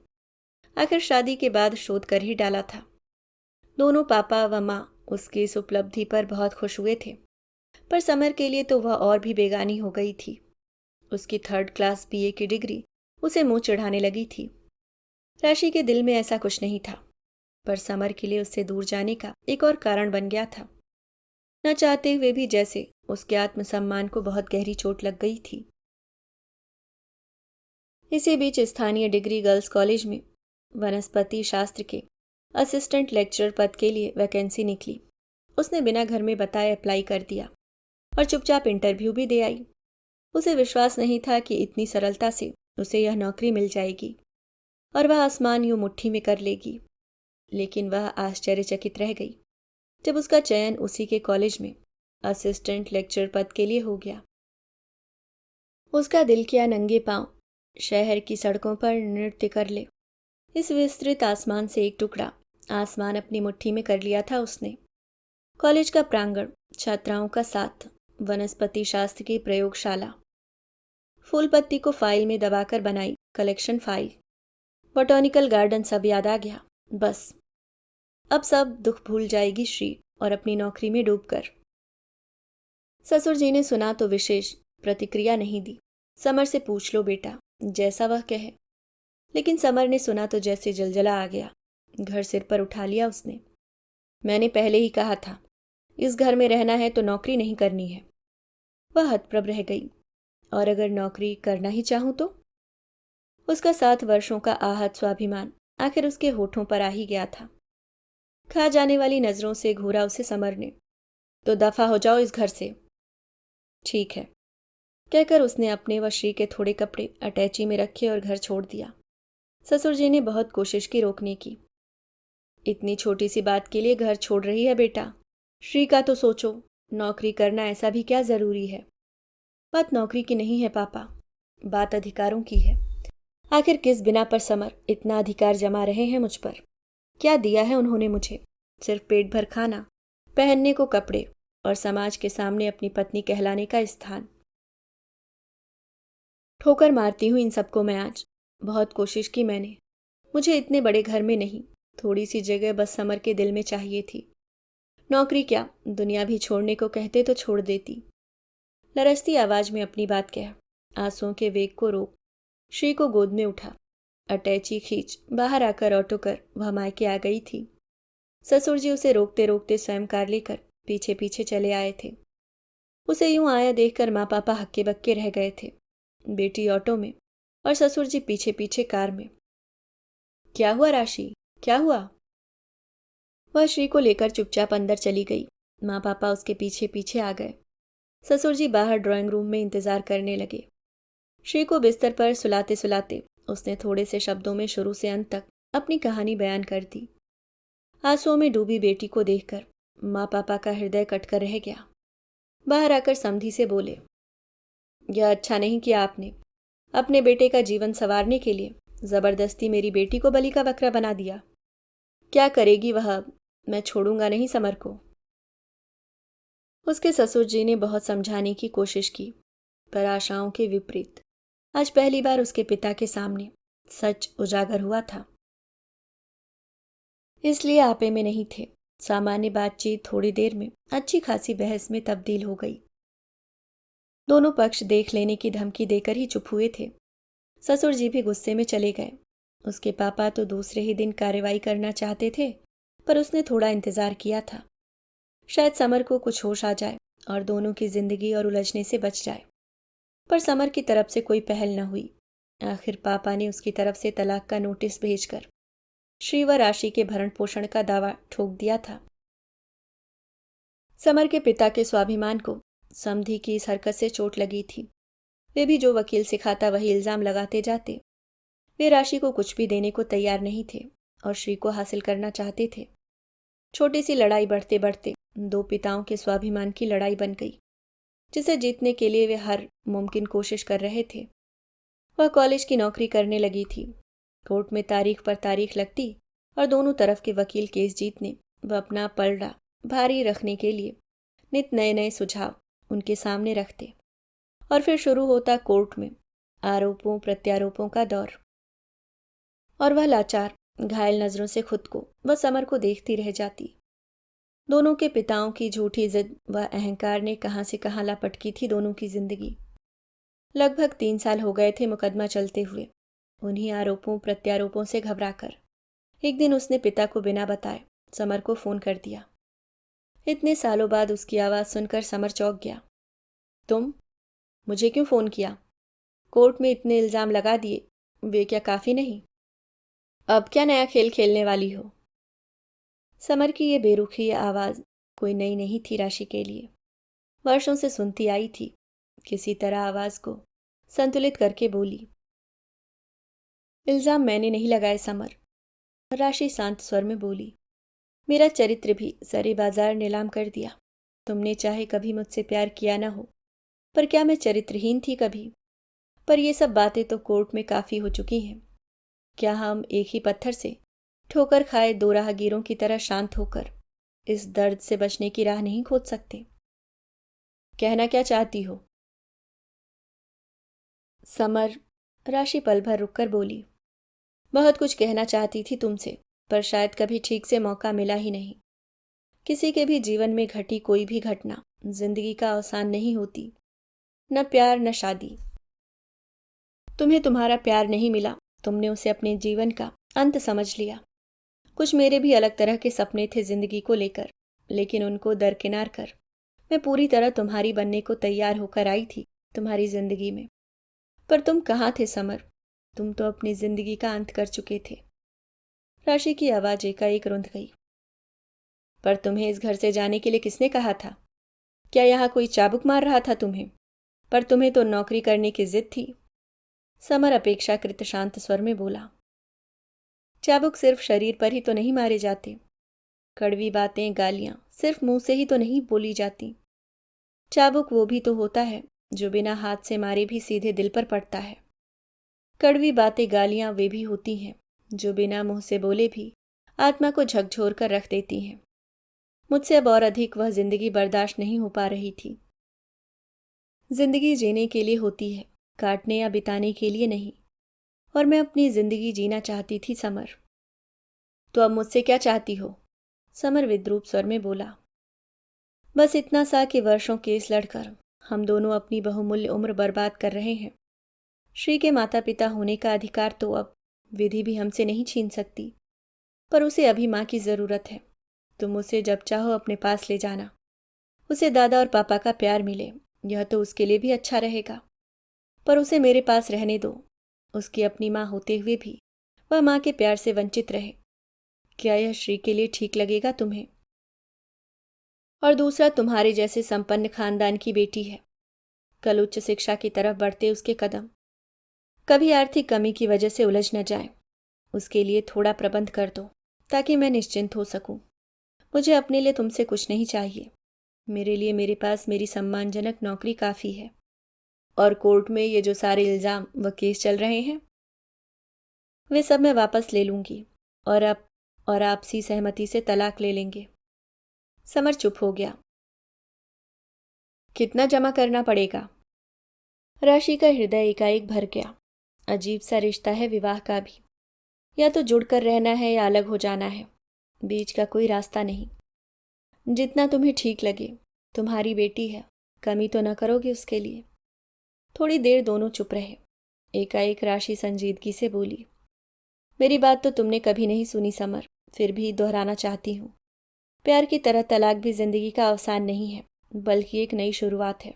आखिर शादी के बाद शोध कर ही डाला था। दोनों पापा व माँ उसकी इस उपलब्धि पर बहुत खुश हुए थे, पर समर के लिए तो वह और भी बेगानी हो गई थी। उसकी 3rd क्लास बीए की डिग्री उसे मुंह चिढ़ाने लगी थी। राशि के दिल में ऐसा कुछ नहीं था, पर समर के लिए उससे दूर जाने का एक और कारण बन गया था। न चाहते हुए भी जैसे उसके आत्मसम्मान को बहुत गहरी चोट लग गई थी। इसी बीच स्थानीय डिग्री गर्ल्स कॉलेज में वनस्पति शास्त्र के असिस्टेंट लेक्चरर पद के लिए वैकेंसी निकली। उसने बिना घर में बताए अप्लाई कर दिया और चुपचाप इंटरव्यू भी दे आई। उसे विश्वास नहीं था कि इतनी सरलता से उसे यह नौकरी मिल जाएगी और वह आसमान यूं मुट्ठी में कर लेगी। लेकिन वह आश्चर्यचकित रह गई जब उसका चयन उसी के कॉलेज में असिस्टेंट लेक्चरर पद के लिए हो गया। उसका दिल किया नंगे पांव शहर की सड़कों पर नृत्य कर ले। इस विस्तृत आसमान से एक टुकड़ा आसमान अपनी मुट्ठी में कर लिया था उसने। कॉलेज का प्रांगण, छात्राओं का साथ, वनस्पति शास्त्र की प्रयोगशाला, फूल पत्ती को फाइल में दबाकर बनाई कलेक्शन फाइल, बॉटनिकल गार्डन, सब याद आ गया। बस अब सब दुख भूल जाएगी श्री और अपनी नौकरी में डूबकर। ससुर जी ने सुना तो विशेष प्रतिक्रिया नहीं दी। समर से पूछ लो बेटा, जैसा वह कहे। लेकिन समर ने सुना तो जैसे जलजला आ गया। घर सिर पर उठा लिया उसने। मैंने पहले ही कहा था, इस घर में रहना है तो नौकरी नहीं करनी है। वह हतप्रभ रह गई। और अगर नौकरी करना ही चाहूं तो? उसका 7 वर्षों का आहत स्वाभिमान आखिर उसके होठों पर आ ही गया था। खा जाने वाली नजरों से घूरा उसे समर ने। तो दफा हो जाओ इस घर से। ठीक है, कहकर उसने अपने व श्री के थोड़े कपड़े अटैची में रखे और घर छोड़ दिया। ससुर जी ने बहुत कोशिश की रोकने की। इतनी छोटी सी बात के लिए घर छोड़ रही है बेटा? श्री का तो सोचो, नौकरी करना ऐसा भी क्या जरूरी है? बात नौकरी की नहीं है पापा, बात अधिकारों की है। आखिर किस बिना पर समर इतना अधिकार जमा रहे हैं मुझ पर? क्या दिया है उन्होंने मुझे? सिर्फ पेट भर खाना, पहनने को कपड़े और समाज के सामने अपनी पत्नी कहलाने का स्थान। ठोकर मारती हूं इन सबको मैं आज। बहुत कोशिश की मैंने। मुझे इतने बड़े घर में नहीं, थोड़ी सी जगह बस समर के दिल में चाहिए थी। नौकरी क्या, दुनिया भी छोड़ने को कहते तो छोड़ देती। लरसती आवाज में अपनी बात कह, आंसुओं के वेग को रोक, श्री को गोद में उठा, अटैची खींच बाहर आकर ऑटो कर वह मायके आ गई थी। ससुर जी उसे रोकते रोकते स्वयं कार लेकर पीछे पीछे चले आए थे। उसे यूं आया देखकर माँ पापा हक्के बक्के रह गए थे। बेटी ऑटो में और ससुर जी पीछे पीछे कार में। क्या हुआ राशि, क्या हुआ? वह श्री को लेकर चुपचाप अंदर चली गई। माँ पापा उसके पीछे पीछे आ गए। ससुर जी बाहर ड्राइंग रूम में इंतजार करने लगे। श्री को बिस्तर पर सुलाते सुलाते उसने थोड़े से शब्दों में शुरू से अंत तक अपनी कहानी बयान कर दी। आंसुओं में डूबी बेटी को देखकर माँ पापा का हृदय कटकर रह गया। बाहर आकर समधी से बोले, यह अच्छा नहीं किया आपने। अपने बेटे का जीवन संवारने के लिए जबरदस्ती मेरी बेटी को बलि का बकरा बना दिया। क्या करेगी वह अब? मैं छोड़ूंगा नहीं समर को। उसके ससुर जी ने बहुत समझाने की कोशिश की, पर आशाओं के विपरीत आज पहली बार उसके पिता के सामने सच उजागर हुआ था। इसलिए आपे में नहीं थे। सामान्य बातचीत थोड़ी देर में अच्छी खासी बहस में तब्दील हो गई। दोनों पक्ष देख लेने की धमकी देकर ही चुप हुए थे। ससुर जी भी गुस्से में चले गए। उसके पापा तो दूसरे ही दिन कार्रवाई करना चाहते थे, पर उसने थोड़ा इंतजार किया था। शायद समर को कुछ होश आ जाए और दोनों की जिंदगी और उलझने से बच जाए। पर समर की तरफ से कोई पहल न हुई। आखिर पापा ने उसकी तरफ से तलाक का नोटिस भेजकर श्री व राशि के भरण पोषण का दावा ठोक दिया था। समर के पिता के स्वाभिमान को समधी की इस हरकत से चोट लगी थी। वे भी जो वकील सिखाता वही इल्जाम लगाते जाते। वे राशि को कुछ भी देने को तैयार नहीं थे और श्री को हासिल करना चाहते थे। छोटी सी लड़ाई बढ़ते बढ़ते दो पिताओं के स्वाभिमान की लड़ाई बन गई, जिसे जीतने के लिए वे हर मुमकिन कोशिश कर रहे थे। वह कॉलेज की नौकरी करने लगी थी। कोर्ट में तारीख पर तारीख लगती और दोनों तरफ के वकील केस जीतने व अपना पलड़ा भारी रखने के लिए नित नए नए सुझाव उनके सामने रखते। और फिर शुरू होता कोर्ट में आरोपों प्रत्यारोपों का दौर। और वह लाचार घायल नजरों से खुद को व समर को देखती रह जाती। दोनों के पिताओं की झूठी जिद व अहंकार ने कहां से कहां लापटकी थी दोनों की जिंदगी। लगभग 3 साल हो गए थे मुकदमा चलते हुए। उन्हीं आरोपों प्रत्यारोपों से घबराकर एक दिन उसने पिता को बिना बताए समर को फोन कर दिया। इतने सालों बाद उसकी आवाज सुनकर समर चौंक गया। तुम? मुझे क्यों फोन किया? कोर्ट में इतने इल्जाम लगा दिए, वे क्या काफी नहीं? अब क्या नया खेल खेलने वाली हो? समर की ये बेरुखी आवाज कोई नई नहीं थी राशि के लिए। वर्षों से सुनती आई थी। किसी तरह आवाज को संतुलित करके बोली, इल्जाम मैंने नहीं लगाए समर। राशि शांत स्वर में बोली, मेरा चरित्र भी सरे बाजार नीलाम कर दिया। तुमने चाहे कभी मुझसे प्यार किया ना हो, पर क्या मैं चरित्रहीन थी कभी? पर ये सब बातें तो कोर्ट में काफी हो चुकी हैं। क्या हम एक ही पत्थर से ठोकर खाए दो राहगीरों की तरह शांत होकर इस दर्द से बचने की राह नहीं खोज सकते? कहना क्या चाहती हो? समर, राशि पल भर रुककर बोली, बहुत कुछ कहना चाहती थी तुमसे, पर शायद कभी ठीक से मौका मिला ही नहीं। किसी के भी जीवन में घटी कोई भी घटना जिंदगी का अवसान नहीं होती, न प्यार न शादी। तुम्हें तुम्हारा प्यार नहीं मिला, तुमने उसे अपने जीवन का अंत समझ लिया। कुछ मेरे भी अलग तरह के सपने थे जिंदगी को लेकर, लेकिन उनको दरकिनार कर मैं पूरी तरह तुम्हारी बनने को तैयार होकर आई थी तुम्हारी जिंदगी में। पर तुम कहाँ थे समर? तुम तो अपनी जिंदगी का अंत कर चुके थे। राशि की आवाज एकाएक रुंध गई। पर तुम्हें इस घर से जाने के लिए किसने कहा था? क्या यहाँ कोई चाबुक मार रहा था तुम्हें? पर तुम्हें तो नौकरी करने की जिद थी। समर अपेक्षाकृत शांत स्वर में बोला। चाबुक सिर्फ शरीर पर ही तो नहीं मारे जाते। कड़वी बातें, गालियां सिर्फ मुंह से ही तो नहीं बोली जाती। चाबुक वो भी तो होता है जो बिना हाथ से मारे भी सीधे दिल पर पड़ता है। कड़वी बातें, गालियां वे भी होती हैं जो बिना मुंह से बोले भी आत्मा को झकझोर कर रख देती हैं। मुझसे अब और अधिक वह जिंदगी बर्दाश्त नहीं हो पा रही थी। जिंदगी जीने के लिए होती है, काटने या बिताने के लिए नहीं। और मैं अपनी जिंदगी जीना चाहती थी समर। तो अब मुझसे क्या चाहती हो? समर विद्रूप स्वर में बोला। बस इतना सा कि वर्षों केस लड़कर हम दोनों अपनी बहुमूल्य उम्र बर्बाद कर रहे हैं। श्री के माता पिता होने का अधिकार तो अब विधि भी हमसे नहीं छीन सकती, पर उसे अभी माँ की जरूरत है। तुम उसे जब चाहो अपने पास ले जाना। उसे दादा और पापा का प्यार मिले, यह तो उसके लिए भी अच्छा रहेगा। पर उसे मेरे पास रहने दो। उसकी अपनी माँ होते हुए भी वह माँ के प्यार से वंचित रहे। क्या यह श्री के लिए ठीक लगेगा तुम्हें? और दूसरा, तुम्हारे जैसे संपन्न खानदान की बेटी है। कल उच्च शिक्षा की तरफ बढ़ते उसके कदम कभी आर्थिक कमी की वजह से उलझ न जाए। उसके लिए थोड़ा प्रबंध कर दो ताकि मैं निश्चिंत हो सकूं। मुझे अपने लिए तुमसे कुछ नहीं चाहिए। मेरे लिए मेरे पास मेरी सम्मानजनक नौकरी काफ़ी है। और कोर्ट में ये जो सारे इल्ज़ाम व केस चल रहे हैं, वे सब मैं वापस ले लूंगी और आपसी सहमति से तलाक ले लेंगे। समर चुप हो गया। कितना जमा करना पड़ेगा? राशि का हृदय एकाएक भर गया। अजीब सा रिश्ता है विवाह का भी। या तो जुड़कर रहना है या अलग हो जाना है, बीच का कोई रास्ता नहीं। जितना तुम्हें ठीक लगे। तुम्हारी बेटी है, कमी तो न करोगे उसके लिए। थोड़ी देर दोनों चुप रहे। एकाएक राशि संजीदगी से बोली। मेरी बात तो तुमने कभी नहीं सुनी समर, फिर भी दोहराना चाहती हूँ। प्यार की तरह तलाक भी जिंदगी का अवसान नहीं है, बल्कि एक नई शुरुआत है।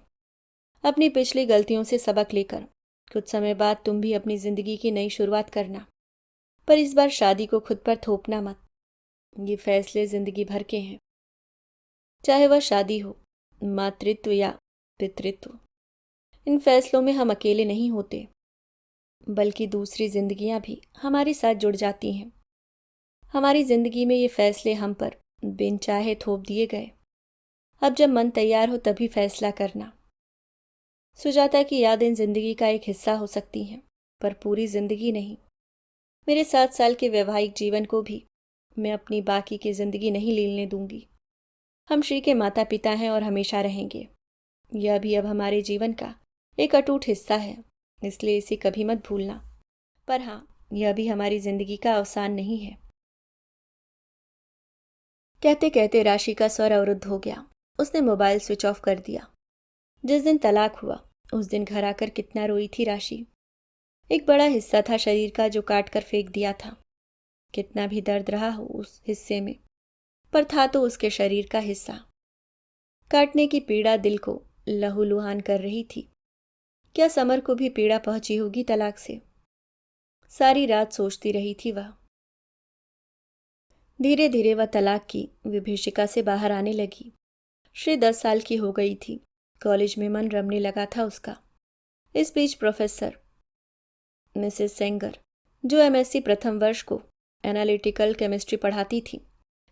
अपनी पिछली गलतियों से सबक लेकर कुछ समय बाद तुम भी अपनी जिंदगी की नई शुरुआत करना। पर इस बार शादी को खुद पर थोपना मत। ये फैसले जिंदगी भर के हैं, चाहे वह शादी हो, मातृत्व या पितृत्व। इन फैसलों में हम अकेले नहीं होते, बल्कि दूसरी जिंदगियां भी हमारे साथ जुड़ जाती हैं। हमारी जिंदगी में ये फैसले हम पर बिन चाहे थोप दिए गए। अब जब मन तैयार हो तभी फैसला करना। सुजाता की यादें जिंदगी का एक हिस्सा हो सकती हैं, पर पूरी जिंदगी नहीं। मेरे 7 साल के वैवाहिक जीवन को भी मैं अपनी बाकी की जिंदगी नहीं लीलने दूंगी। हम श्री के माता पिता हैं और हमेशा रहेंगे। यह भी अब हमारे जीवन का एक अटूट हिस्सा है, इसलिए इसे कभी मत भूलना। पर हाँ, यह भी हमारी जिंदगी का अवसान नहीं है। कहते कहते राशि का स्वर अवरुद्ध हो गया। उसने मोबाइल स्विच ऑफ कर दिया। जिस दिन तलाक हुआ उस दिन घर आकर कितना रोई थी राशि। एक बड़ा हिस्सा था शरीर का जो काट कर फेंक दिया था। कितना भी दर्द रहा हो उस हिस्से में, पर था तो उसके शरीर का हिस्सा। काटने की पीड़ा दिल को लहूलुहान कर रही थी। क्या समर को भी पीड़ा पहुंची होगी तलाक से? सारी रात सोचती रही थी वह। धीरे धीरे वह तलाक की विभीषिका से बाहर आने लगी। श्री 10 साल की हो गई थी। कॉलेज में मन रमने लगा था उसका। इस बीच प्रोफेसर मिसेस सेंगर, जो एमएससी प्रथम वर्ष को एनालिटिकल केमिस्ट्री पढ़ाती थी,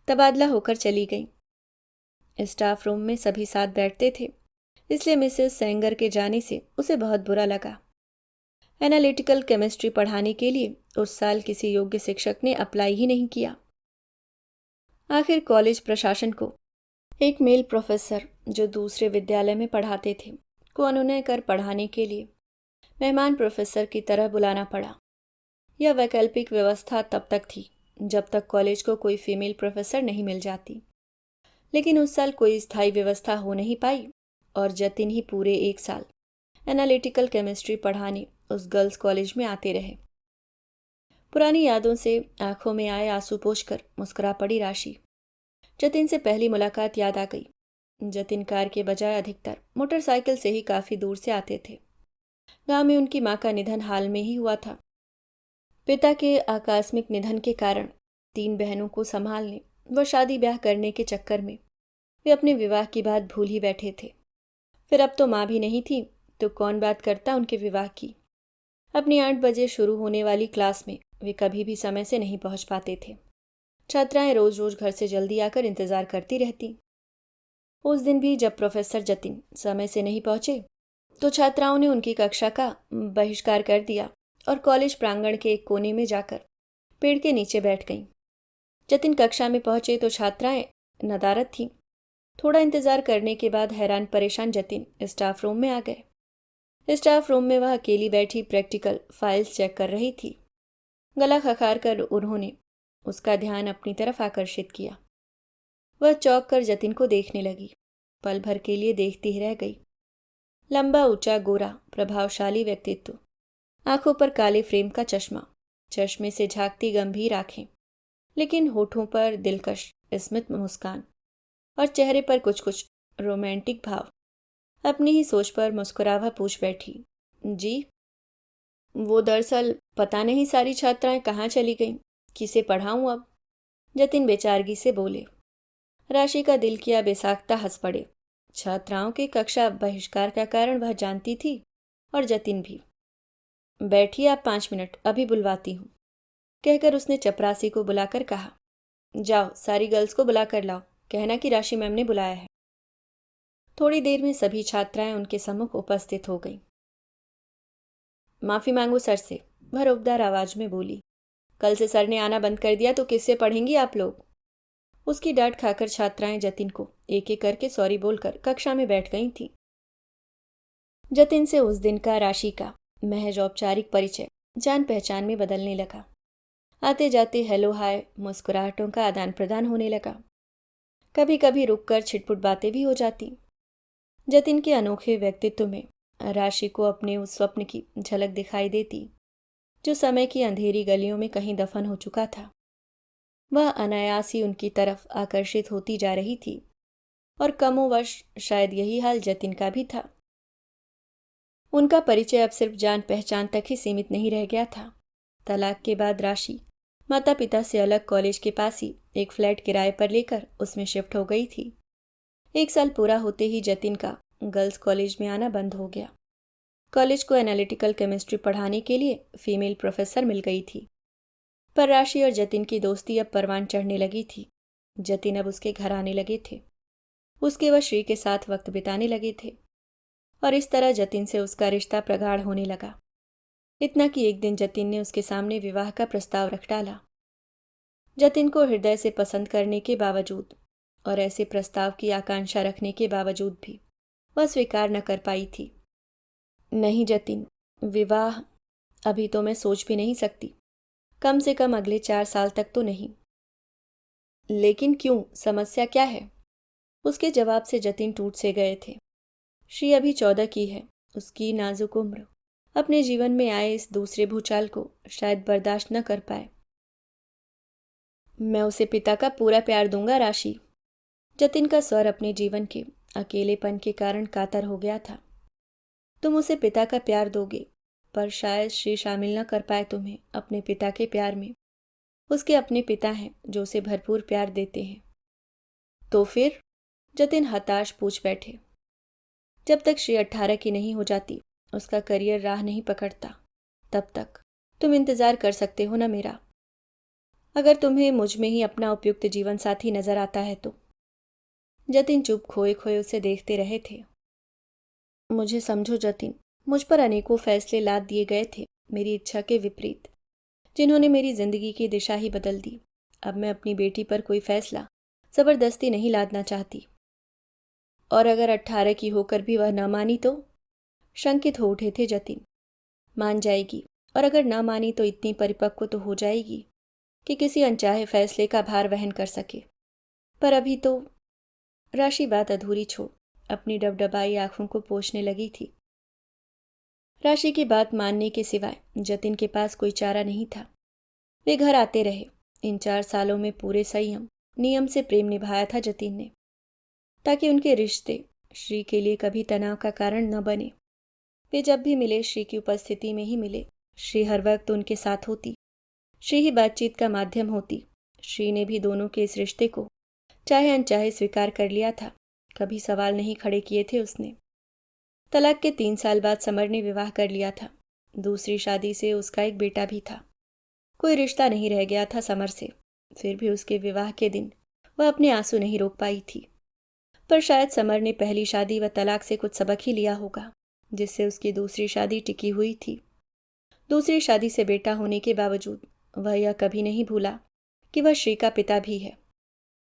तबादला होकर चली गई। स्टाफ रूम में सभी साथ बैठते थे, इसलिए मिसेस सेंगर के जाने से उसे बहुत बुरा लगा। एनालिटिकल केमिस्ट्री पढ़ाने के लिए उस साल किसी योग्य शिक्षक ने अप्लाई ही नहीं किया। आखिर कॉलेज प्रशासन को एक मेल प्रोफेसर जो दूसरे विद्यालय में पढ़ाते थे को अनुनय कर पढ़ाने के लिए मेहमान प्रोफेसर की तरह बुलाना पड़ा। यह वैकल्पिक व्यवस्था तब तक थी जब तक कॉलेज को कोई फीमेल प्रोफेसर नहीं मिल जाती। लेकिन उस साल कोई स्थायी व्यवस्था हो नहीं पाई और जतिन ही पूरे 1 साल एनालिटिकल केमिस्ट्री पढ़ाने उस गर्ल्स कॉलेज में आते रहे। पुरानी यादों से आंखों में आए आंसू पोंछकर मुस्कुरा पड़ी राशि। जतिन से पहली मुलाकात याद आ गई। जतिन कार के बजाय अधिकतर मोटरसाइकिल से ही काफी दूर से आते थे। गांव में उनकी मां का निधन हाल में ही हुआ था। पिता के आकस्मिक निधन के कारण 3 बहनों को संभालने व शादी ब्याह करने के चक्कर में वे अपने विवाह की बात भूल ही बैठे थे। फिर अब तो माँ भी नहीं थी तो कौन बात करता उनके विवाह की। अपनी 8 बजे शुरू होने वाली क्लास में वे कभी भी समय से नहीं पहुंच पाते थे। छात्राएं रोज रोज घर से जल्दी आकर इंतजार करती रहती। उस दिन भी जब प्रोफेसर जतिन समय से नहीं पहुंचे तो छात्राओं ने उनकी कक्षा का बहिष्कार कर दिया और कॉलेज प्रांगण के एक कोने में जाकर पेड़ के नीचे बैठ गईं। जतिन कक्षा में पहुंचे तो छात्राएं नदारद थीं। थोड़ा इंतजार करने के बाद हैरान परेशान जतिन स्टाफ रूम में आ गए। स्टाफ रूम में वह अकेली बैठी प्रैक्टिकल फाइल्स चेक कर रही थी। गला खखार कर उन्होंने उसका ध्यान अपनी तरफ आकर्षित किया। वह चौंक कर जतिन को देखने लगी। पल भर के लिए देखती ही रह गई। लंबा ऊंचा गोरा प्रभावशाली व्यक्तित्व, आंखों पर काले फ्रेम का चश्मा, चश्मे से झांकती गंभीर आंखें, लेकिन होठों पर दिलकश स्मित मुस्कान और चेहरे पर कुछ कुछ रोमांटिक भाव। अपनी ही सोच पर मुस्कुरा वह पूछ बैठी, जी? वो दरअसल पता नहीं सारी छात्राएं कहाँ चली गईं, किसे पढ़ाऊं अब? जतिन बेचारगी से बोले। राशि का दिल किया बेसाख्ता हंस पड़े। छात्राओं के कक्षा बहिष्कार का कारण वह जानती थी और जतिन भी। बैठिए आप 5 मिनट, अभी बुलवाती हूँ, कहकर उसने चपरासी को बुलाकर कहा, जाओ सारी गर्ल्स को बुला कर लाओ, कहना कि राशि मैम ने बुलाया है। थोड़ी देर में सभी छात्राएं उनके सम्मुख उपस्थित हो गईं। माफी मांगो सर से, वह रोबदार आवाज में बोली। कल से सर ने आना बंद कर दिया तो किससे पढ़ेंगी आप लोग? उसकी डांट खाकर छात्राएं जतिन को एक एक करके सॉरी बोलकर कक्षा में बैठ गई थीं। जतिन से उस दिन का राशि का महज औपचारिक परिचय जान पहचान में बदलने लगा। आते जाते हेलो हाय मुस्कुराहटों का आदान प्रदान होने लगा। कभी कभी रुककर छिटपुट बातें भी हो जाती। जतिन के अनोखे व्यक्तित्व में राशि को अपने उस स्वप्न की झलक दिखाई देती जो समय की अंधेरी गलियों में कहीं दफन हो चुका था। वह अनायास ही उनकी तरफ आकर्षित होती जा रही थी और कमोवश शायद यही हाल जतिन का भी था। उनका परिचय अब सिर्फ जान पहचान तक ही सीमित नहीं रह गया था। तलाक के बाद राशि माता पिता से अलग कॉलेज के पास ही एक फ्लैट किराए पर लेकर उसमें शिफ्ट हो गई थी। 1 साल पूरा होते ही जतिन का गर्ल्स कॉलेज में आना बंद हो गया। कॉलेज को एनालिटिकल केमिस्ट्री पढ़ाने के लिए फीमेल प्रोफेसर मिल गई थी, पर राशि और जतिन की दोस्ती अब परवान चढ़ने लगी थी। जतिन अब उसके घर आने लगे थे, उसके व श्री के साथ वक्त बिताने लगे थे और इस तरह जतिन से उसका रिश्ता प्रगाढ़ होने लगा। इतना कि एक दिन जतिन ने उसके सामने विवाह का प्रस्ताव रख डाला। जतिन को हृदय से पसंद करने के बावजूद और ऐसे प्रस्ताव की आकांक्षा रखने के बावजूद भी वह स्वीकार न कर पाई थी। नहीं जतिन, विवाह अभी तो मैं सोच भी नहीं सकती, कम से कम अगले 4 साल तक तो नहीं। लेकिन क्यों, समस्या क्या है? उसके जवाब से जतिन टूट से गए थे। श्री अभी 14 की है। उसकी नाजुक उम्र अपने जीवन में आए इस दूसरे भूचाल को शायद बर्दाश्त न कर पाए। मैं उसे पिता का पूरा प्यार दूंगा राशि। जतिन का स्वर अपने जीवन के अकेलेपन के कारण कातर हो गया था। तुम उसे पिता का प्यार दोगे, पर शायद श्री शामिल न कर पाए तुम्हें अपने पिता के प्यार में। उसके अपने पिता हैं जो उसे भरपूर प्यार देते हैं। तो फिर? जतिन हताश पूछ बैठे। जब तक श्री 18 की नहीं हो जाती, उसका करियर राह नहीं पकड़ता, तब तक तुम इंतजार कर सकते हो ना मेरा? अगर तुम्हें मुझ में ही अपना उपयुक्त जीवन साथी नजर आता है तो। जतिन चुप खोए खोए उसे देखते रहे थे। मुझे समझो जतिन, मुझ पर अनेकों फैसले लाद दिए गए थे मेरी इच्छा के विपरीत, जिन्होंने मेरी जिंदगी की दिशा ही बदल दी। अब मैं अपनी बेटी पर कोई फैसला जबरदस्ती नहीं लादना चाहती। और अगर 18 की होकर भी वह न मानी तो? शंकित हो उठे थे जतिन। मान जाएगी, और अगर न मानी तो इतनी परिपक्व तो हो जाएगी कि किसी अनचाहे फैसले का भार वहन कर सके। पर अभी तो राशि बात अधूरी छोड़ अपनी डबडबाई आंखों को पोंछने लगी थी। राशि की बात मानने के सिवाय जतिन के पास कोई चारा नहीं था। वे घर आते रहे। इन 4 सालों में पूरे संयम नियम से प्रेम निभाया था जतिन ने, ताकि उनके रिश्ते श्री के लिए कभी तनाव का कारण न बने। वे जब भी मिले श्री की उपस्थिति में ही मिले। श्री हर वक्त उनके साथ होती। श्री ही बातचीत का माध्यम होती। श्री ने भी दोनों के इस रिश्ते को चाहे अनचाहे स्वीकार कर लिया था। कभी सवाल नहीं खड़े किए थे उसने। तलाक के 3 साल बाद समर ने विवाह कर लिया था। दूसरी शादी से उसका एक बेटा भी था। कोई रिश्ता नहीं रह गया था समर से। फिर भी उसके विवाह के दिन वह अपने आंसू नहीं रोक पाई थी। पर शायद समर ने पहली शादी व तलाक से कुछ सबक ही लिया होगा, जिससे उसकी दूसरी शादी टिकी हुई थी। दूसरी शादी से बेटा होने के बावजूद वह यह कभी नहीं भूला कि वह श्री का पिता भी है।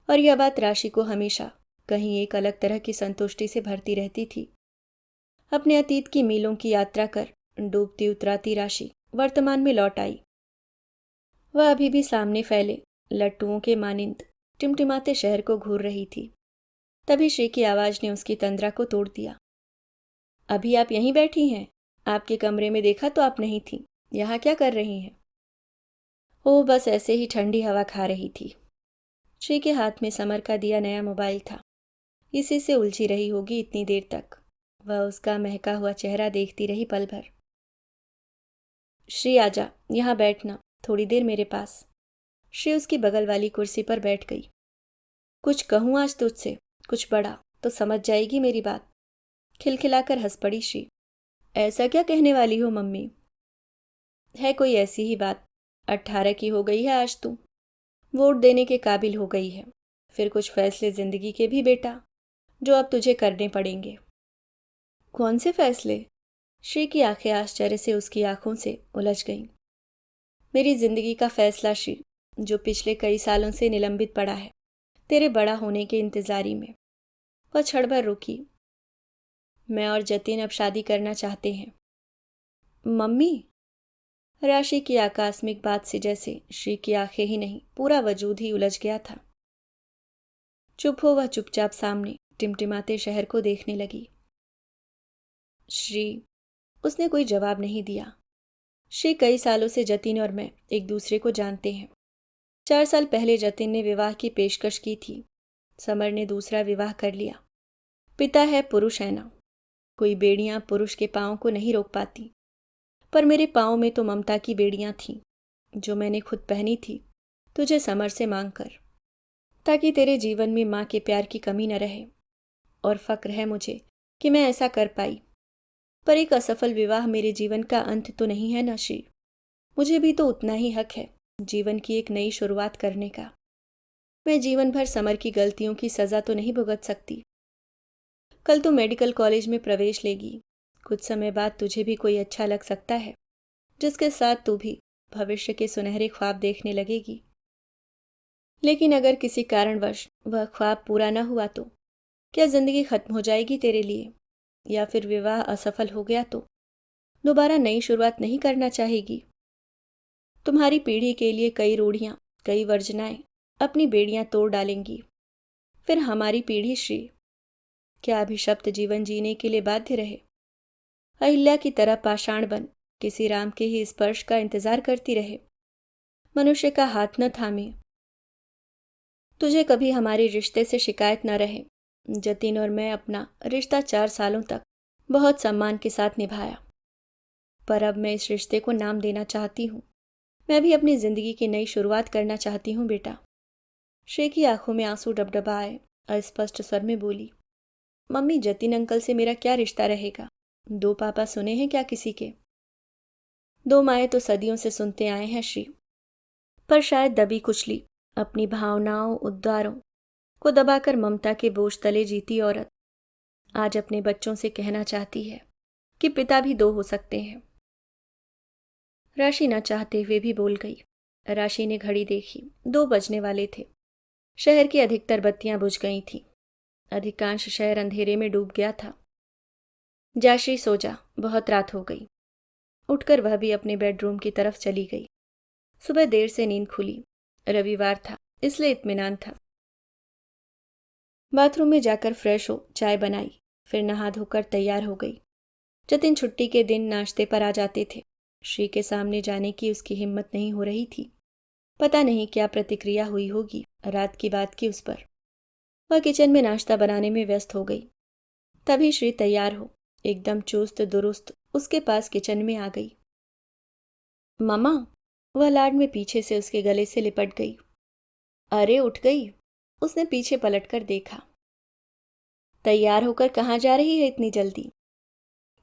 और यह बात राशि को हमेशा कहीं एक अलग तरह की संतुष्टि से भरती रहती थी। अपने अतीत की मीलों की यात्रा कर डूबती उतराती राशि वर्तमान में लौट आई। वह अभी भी सामने फैले लट्टुओं के मानिंद टिमटिमाते शहर को घूर रही थी। तभी श्री की आवाज ने उसकी तंद्रा को तोड़ दिया। अभी आप यहीं बैठी हैं? आपके कमरे में देखा तो आप नहीं थी। यहाँ क्या कर रही हैं? ओह, बस ऐसे ही ठंडी हवा खा रही थी। श्री के हाथ में समर का दिया नया मोबाइल था। इसी से उलझी रही होगी इतनी देर तक। वह उसका महका हुआ चेहरा देखती रही पल भर। श्री आजा, यहाँ बैठना, थोड़ी देर मेरे पास। श्री उसकी बगल वाली कुर्सी पर बैठ गई। कुछ कहूँ आज तुझसे, कुछ बड़ा, तो समझ जाएगी मेरी बात। खिलखिलाकर हंस पड़ी श्री। ऐसा क्या कहने वाली हो मम्मी? है कोई ऐसी ही बात। 18 की हो गई है आज तू। वोट देने के काबिल हो गई है। फिर कुछ फैसले जिंदगी के भी बेटा, जो अब तुझे करने पड़ेंगे। कौन से फैसले? श्री की आंखें आश्चर्य से उसकी आंखों से उलझ गईं। मेरी जिंदगी का फैसला श्री, जो पिछले कई सालों से निलंबित पड़ा है, तेरे बड़ा होने के इंतजारी में। वह क्षण भर रुकी। मैं और जतिन अब शादी करना चाहते हैं। मम्मी? राशि की आकस्मिक बात से जैसे श्री की आंखें ही नहीं, पूरा वजूद ही उलझ गया था। चुप हो वह चुपचाप सामने टिमटिमाते शहर को देखने लगी। श्री, उसने कोई जवाब नहीं दिया। श्री, कई सालों से जतिन और मैं एक दूसरे को जानते हैं। 4 साल पहले जतिन ने विवाह की पेशकश की थी। समर ने दूसरा विवाह कर लिया। पिता है, पुरुष है ना। कोई बेड़ियां पुरुष के पांव को नहीं रोक पाती। पर मेरे पांव में तो ममता की बेड़ियां थीं, जो मैंने खुद पहनी थी, तुझे समर से मांग कर, ताकि तेरे जीवन में माँ के प्यार की कमी न रहे। और फक्र है मुझे कि मैं ऐसा कर पाई। पर एक असफल विवाह मेरे जीवन का अंत तो नहीं है ना श्री। मुझे भी तो उतना ही हक है जीवन की एक नई शुरुआत करने का। मैं जीवन भर समर की गलतियों की सजा तो नहीं भुगत सकती। कल तू मेडिकल कॉलेज में प्रवेश लेगी। कुछ समय बाद तुझे भी कोई अच्छा लग सकता है, जिसके साथ तू भी भविष्य के सुनहरे ख्वाब देखने लगेगी। लेकिन अगर किसी कारणवश वह ख्वाब पूरा न हुआ तो क्या जिंदगी खत्म हो जाएगी तेरे लिए? या फिर विवाह असफल हो गया तो दोबारा नई शुरुआत नहीं करना चाहेगी? तुम्हारी पीढ़ी के लिए कई रूढ़ियां, कई वर्जनाएं अपनी बेड़ियां तोड़ डालेंगी। फिर हमारी पीढ़ी श्री, क्या अभिशप्त जीवन जीने के लिए बाध्य रहे? अहिल्या की तरह पाषाण बन किसी राम के ही स्पर्श का इंतजार करती रहे, मनुष्य का हाथ न थामे? तुझे कभी हमारे रिश्ते से शिकायत न रहे। जतिन और मैं अपना रिश्ता 4 सालों तक बहुत सम्मान के साथ निभाया। पर अब मैं इस रिश्ते को नाम देना चाहती हूँ। मैं भी अपनी जिंदगी की नई शुरुआत करना चाहती हूँ बेटा। श्री की आंखों में आंसू डबडबाए अस्पष्ट स्वर में बोली। मम्मी, जतिन अंकल से मेरा क्या रिश्ता रहेगा? 2 पापा सुने हैं क्या किसी के? 2 माएँ तो सदियों से सुनते आए हैं श्री। पर शायद दबी कुचली अपनी भावनाओं, उद्गारों को दबाकर ममता के बोझ तले जीती औरत आज अपने बच्चों से कहना चाहती है कि पिता भी 2 हो सकते हैं। राशि न चाहते हुए भी बोल गई। राशि ने घड़ी देखी, 2 बजने वाले थे। शहर की अधिकतर बत्तियां बुझ गई थीं। अधिकांश शहर अंधेरे में डूब गया था। जा श्री, सो जा, बहुत रात हो गई। उठकर वह भी अपने बेडरूम की तरफ चली गई। सुबह देर से नींद खुली। रविवार था, इसलिए इत्मीनान था। बाथरूम में जाकर फ्रेश हो चाय बनाई, फिर नहा धोकर तैयार हो गई। जतिन छुट्टी के दिन नाश्ते पर आ जाते थे। श्री के सामने जाने की उसकी हिम्मत नहीं हो रही थी। पता नहीं क्या प्रतिक्रिया हुई होगी रात की बात की उस पर। वह किचन में नाश्ता बनाने में व्यस्त हो गई। तभी श्री तैयार हो एकदम चुस्त दुरुस्त उसके पास किचन में आ गई। मम्मा, वह लाड में पीछे से उसके गले से लिपट गई। अरे उठ गई। उसने पीछे पलटकर देखा। तैयार होकर कहाँ जा रही है इतनी जल्दी?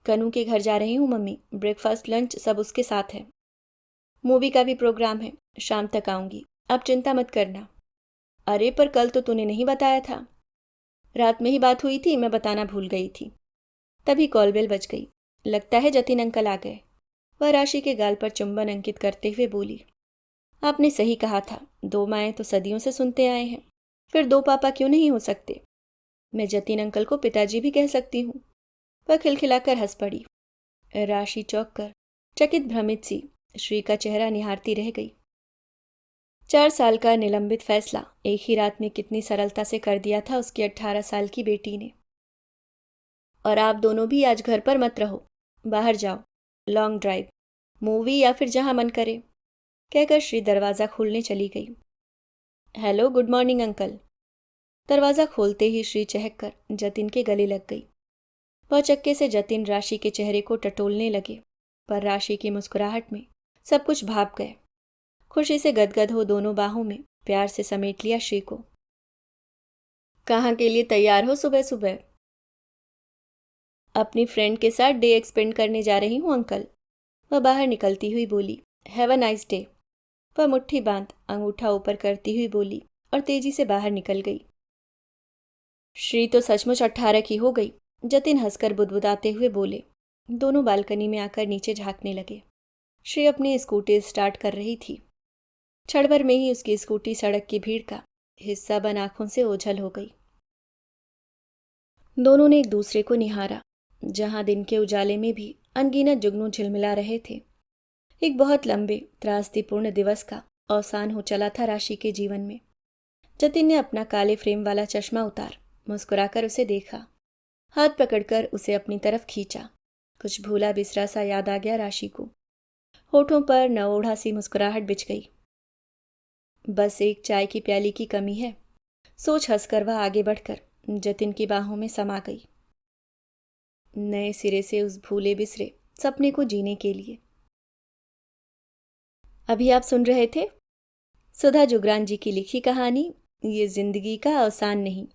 कनू के घर जा रही हूँ मम्मी, ब्रेकफास्ट लंच सब उसके साथ है। मूवी का भी प्रोग्राम है, शाम तक आऊंगी, अब चिंता मत करना। अरे पर कल तो तूने नहीं बताया था। रात में ही बात हुई थी, मैं बताना भूल गई थी। तभी कॉल बेल बज गई। लगता है जतिन अंकल आ गए। वह राशि के गाल पर चुंबन अंकित करते हुए बोली, आपने सही कहा था, 2 माएँ तो सदियों से सुनते आए हैं, फिर 2 पापा क्यों नहीं हो सकते? मैं जतिन अंकल को पिताजी भी कह सकती हूँ। वह खिलखिलाकर हंस पड़ी। राशि चौंक कर चकित भ्रमित सी श्री का चेहरा निहारती रह गई। 4 साल का निलंबित फैसला एक ही रात में कितनी सरलता से कर दिया था उसकी 18 साल की बेटी ने। और आप दोनों भी आज घर पर मत रहो, बाहर जाओ, लॉन्ग ड्राइव, मूवी या फिर जहां मन करे, कहकर श्री दरवाज़ा खोलने चली गई। Hello, good morning uncle. दरवाज़ा खोलते ही श्री चहक कर जतिन के गले लग गई। वह चक्के से जतिन राशि के चेहरे को टटोलने लगे, पर राशि की मुस्कुराहट में सब कुछ भाप गए। खुशी से गदगद हो दोनों बाहों में प्यार से समेट लिया श्री को। कहाँ के लिए तैयार हो सुबह सुबह? अपनी फ्रेंड के साथ डे एक्सपेंड करने जा रही हूँ अंकल। वह बाहर निकलती हुई बोली। Have a nice day. वह मुट्ठी बांध अंगूठा ऊपर करती हुई बोली और तेजी से बाहर निकल गई। श्री तो सचमुच 18 की हो गई, जतिन हंसकर बुदबुदाते हुए बोले। दोनों बालकनी में आकर नीचे झांकने लगे। श्री अपनी स्कूटी स्टार्ट कर रही थी। क्षण भर में ही उसकी स्कूटी सड़क की भीड़ का हिस्सा बन आंखों से ओझल हो गई। दोनों ने एक दूसरे को निहारा, जहां दिन के उजाले में भी अनगिनत जुगनू झिलमिला रहे थे। एक बहुत लंबे त्रासदीपूर्ण दिवस का अवसान हो चला था राशि के जीवन में। जतिन ने अपना काले फ्रेम वाला चश्मा उतार मुस्कुराकर उसे देखा, हाथ पकड़कर उसे अपनी तरफ खींचा। कुछ भूला बिसरा सा याद आ गया राशि को। होठों पर नवोढ़ा सी मुस्कुराहट बिछ गई। बस एक चाय की प्याली की कमी है, सोच हंसकर वह आगे बढ़कर जतिन की बाहों में समा गई, नए सिरे से उस भूले बिसरे सपने को जीने के लिए। अभी आप सुन रहे थे सुधा जुगरान जी की लिखी कहानी ये जिंदगी का अवसान नहीं,